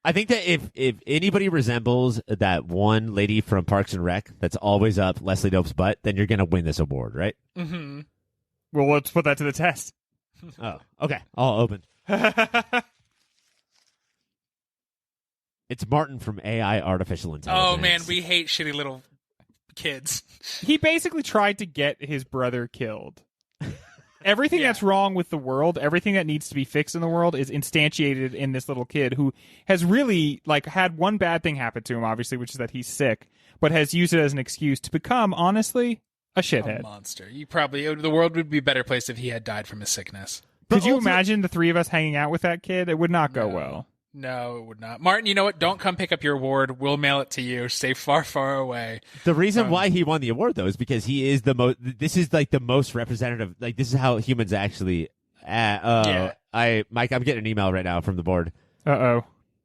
I think that if anybody resembles that one lady from Parks and Rec that's always up Leslie Knope's butt, then you're going to win this award, right? Mm-hmm. Well, let's put that to the test. Oh, okay. All open. It's Martin from AI Artificial Intelligence. Oh, man, we hate shitty little kids. He basically tried to get his brother killed. Everything that's wrong with the world, everything that needs to be fixed in the world is instantiated in this little kid who has really, like, had one bad thing happen to him, obviously, which is that he's sick, but has used it as an excuse to become, honestly, a shithead. A monster. The world would be a better place if he had died from his sickness. Could you imagine the three of us hanging out with that kid? It would not go well. No, it would not. Martin, you know what? Don't come pick up your award. We'll mail it to you. Stay far, far away. The reason why he won the award, though, is because he is the most. This is like the most representative. Like, this is how humans actually. Mike, I'm getting an email right now from the board. Uh-oh.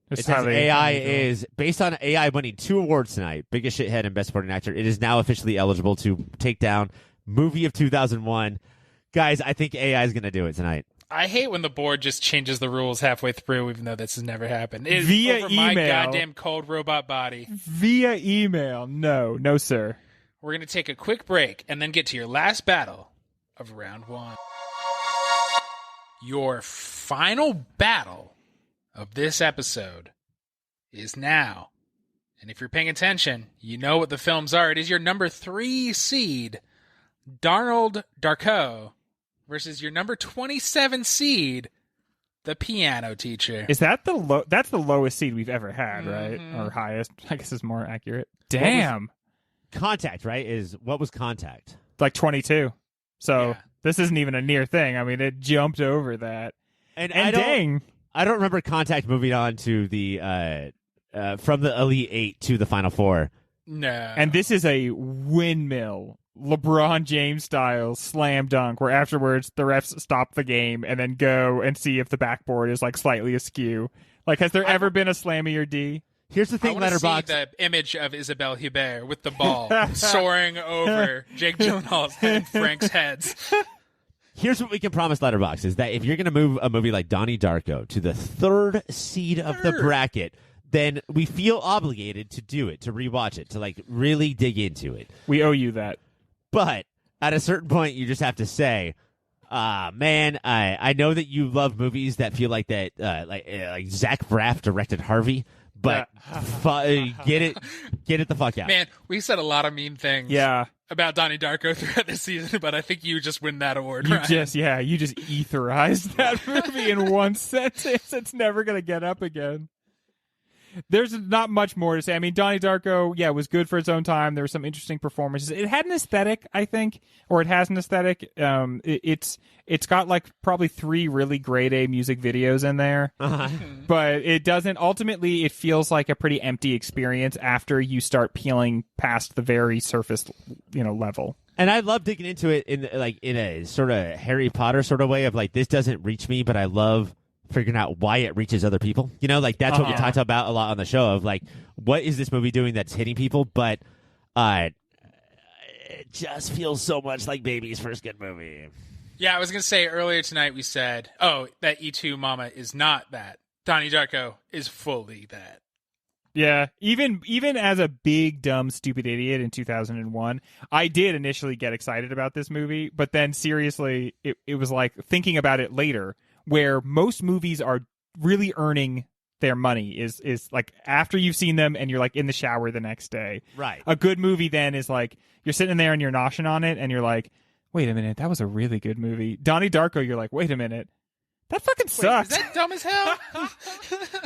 It says AI is based on AI winning 2 awards tonight: Biggest Shithead and Best Supporting Actor. It is now officially eligible to take down Movie of 2001. Guys, I think AI is going to do it tonight. I hate when the board just changes the rules halfway through, even though this has never happened. It is Via over my email. goddamn cold robot body. Via email. No, sir. We're going to take a quick break and then get to your last battle of round 1. Your final battle of this episode is now. And if you're paying attention, you know what the films are. It is your number 3 seed, Donald Darko, versus your number 27 seed, The Piano Teacher. Is that that's the lowest seed we've ever had, right? Or highest, I guess is more accurate. Damn. Contact, right? What was Contact? Like 22. So this isn't even a near thing. I mean, it jumped over that. And dang. I don't remember Contact moving on to the from the Elite 8 to the Final 4. No. And this is a windmill, LeBron James style slam dunk, where afterwards the refs stop the game and then go and see if the backboard is like slightly askew. Like, has there ever been a slammier D? Here's the thing, I want to see Letterboxd. the image of Isabelle Hubert with the ball soaring over Jake Gyllenhaal's head and Frank's heads. Here's what we can promise Letterboxd is that if you're going to move a movie like Donnie Darko to the 3rd seed of the bracket, then we feel obligated to do it, to rewatch it, to like really dig into it. We owe you that. But at a certain point, you just have to say, man, I know that you love movies that feel like that, like Zach Braff directed Harvey, but get it the fuck out. Man, we said a lot of mean things about Donnie Darko throughout this season, but I think you just win that award, You Ryan. just etherized that movie in one sentence. It's never going to get up again. There's not much more to say. I mean, Donnie Darko, was good for its own time. There were some interesting performances. It had an aesthetic, I think, or it has an aesthetic. It's got like probably 3 really grade A music videos in there, but it doesn't. Ultimately, it feels like a pretty empty experience after you start peeling past the very surface, level. And I love digging into it in a sort of Harry Potter sort of way of like, this doesn't reach me, but I love figuring out why it reaches other people. That's what we talked about a lot on the show of like, what is this movie doing that's hitting people? But It just feels so much like Baby's first good movie. Yeah, I was going to say earlier tonight we said, that E2 Mama is not that. Donnie Darko is fully that. Yeah, even as a big, dumb, stupid idiot in 2001, I did initially get excited about this movie, but then seriously, it was like thinking about it later, where most movies are really earning their money is like after you've seen them and you're like in the shower the next day. Right. A good movie then is like you're sitting there and you're noshing on it and you're like, wait a minute, that was a really good movie. Donnie Darko, you're like, wait a minute. That fucking sucks. Wait, is that dumb as hell?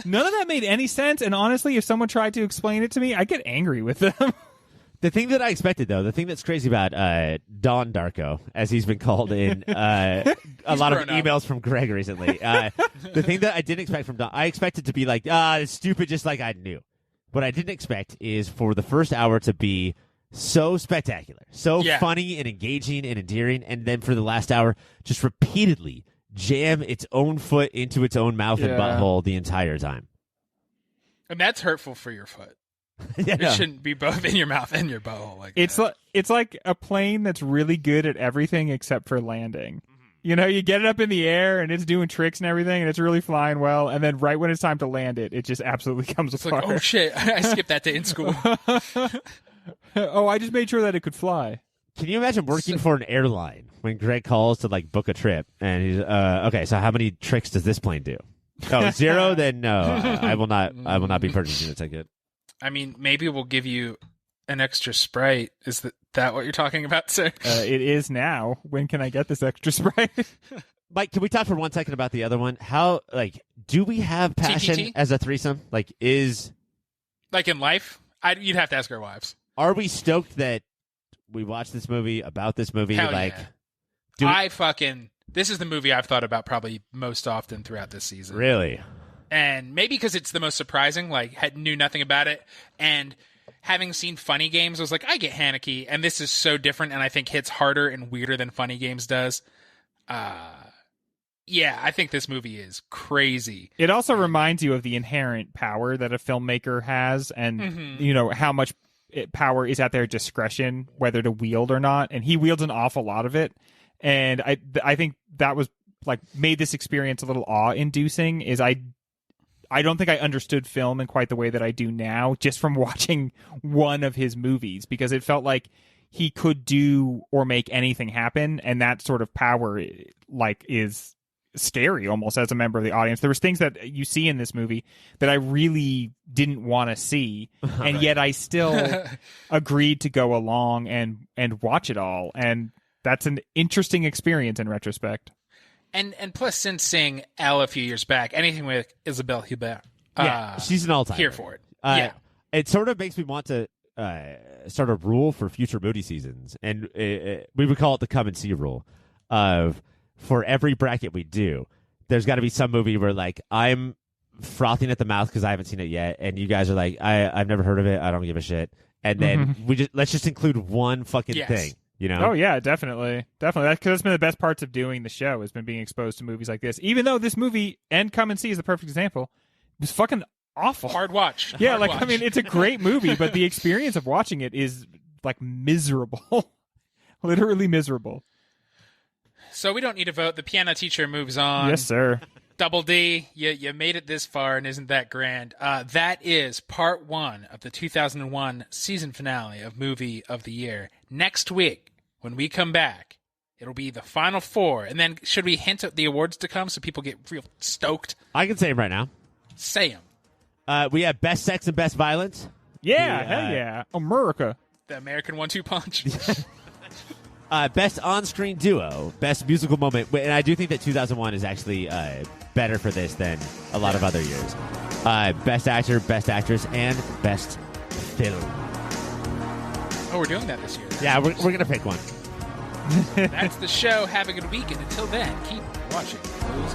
None of that made any sense, and honestly, if someone tried to explain it to me, I'd get angry with them. The thing that I expected, though, the thing that's crazy about Don Darko, as he's been called in a lot of emails from Greg recently, the thing that I didn't expect from Don, I expected to be like, it's stupid just like I knew. What I didn't expect is for the first hour to be so spectacular, so funny and engaging and endearing, and then for the last hour, just repeatedly jam its own foot into its own mouth and butthole the entire time. And that's hurtful for your foot. Yeah, it shouldn't be both in your mouth and your butthole like that. It's like a plane that's really good at everything except for landing. You know, you get it up in the air and it's doing tricks and everything and it's really flying well, and then right when it's time to land it, it just absolutely comes apart. Like, oh shit, I skipped that day in school. Oh, I just made sure that it could fly. Can you imagine working for an airline when Greg calls to like book a trip and he's okay, so how many tricks does this plane do? Oh, 0? Then no, I will not be purchasing a ticket. I mean, maybe we'll give you an extra Sprite. Is that what you're talking about, sir? It is now. When can I get this extra Sprite? Mike, can we talk for 1 second about the other one? How, do we have passion TTT? as a threesome? Like in life? You'd have to ask our wives. Are we stoked that we watched this movie, about this movie? Hell yeah. This is the movie I've thought about probably most often throughout this season. Really? And maybe because it's the most surprising, knew nothing about it. And having seen Funny Games, I was like, I get Haneke. And this is so different and I think hits harder and weirder than Funny Games does. Yeah, I think this movie is crazy. It also reminds you of the inherent power that a filmmaker has and, how much power is at their discretion, whether to wield or not. And he wields an awful lot of it. And I think that was made this experience a little awe-inducing. Is I don't think I understood film in quite the way that I do now, just from watching one of his movies, because it felt like he could do or make anything happen, and that sort of power is scary almost as a member of the audience. There was things that you see in this movie that I really didn't want to see, and yet I still agreed to go along and watch it all, and that's an interesting experience in retrospect. And plus, since seeing Elle a few years back, anything with Isabelle Huppert, she's an all-time. Here for it. It sort of makes me want to start a rule for future Moody seasons, and we would call it the come and see rule of for every bracket we do, there's got to be some movie where I'm frothing at the mouth because I haven't seen it yet, and you guys are like, I've never heard of it, I don't give a shit, and then let's just include one fucking thing. Oh yeah, definitely. That's been the best parts of doing the show, has been being exposed to movies like this. Even though this movie and Come and See is the perfect example, it was fucking awful. Hard watch. Yeah, I mean, it's a great movie, but the experience of watching it is miserable, literally miserable. So we don't need to vote. The piano teacher moves on. Yes, sir. Double D, you made it this far, and isn't that grand? That is part 1 of the 2001 season finale of Movie of the Year. Next week, when we come back, it'll be the final 4. And then should we hint at the awards to come so people get real stoked? I can say them right now. Say them. We have Best Sex and Best Violence. Yeah, hell yeah. America. The American 1-2 punch. Best on-screen duo, best musical moment, and I do think that 2001 is actually better for this than a lot of other years. Best actor, best actress, and best film. Oh, we're doing that this year. Yeah, we're going to pick one. That's the show. Have a good week, and until then, keep watching those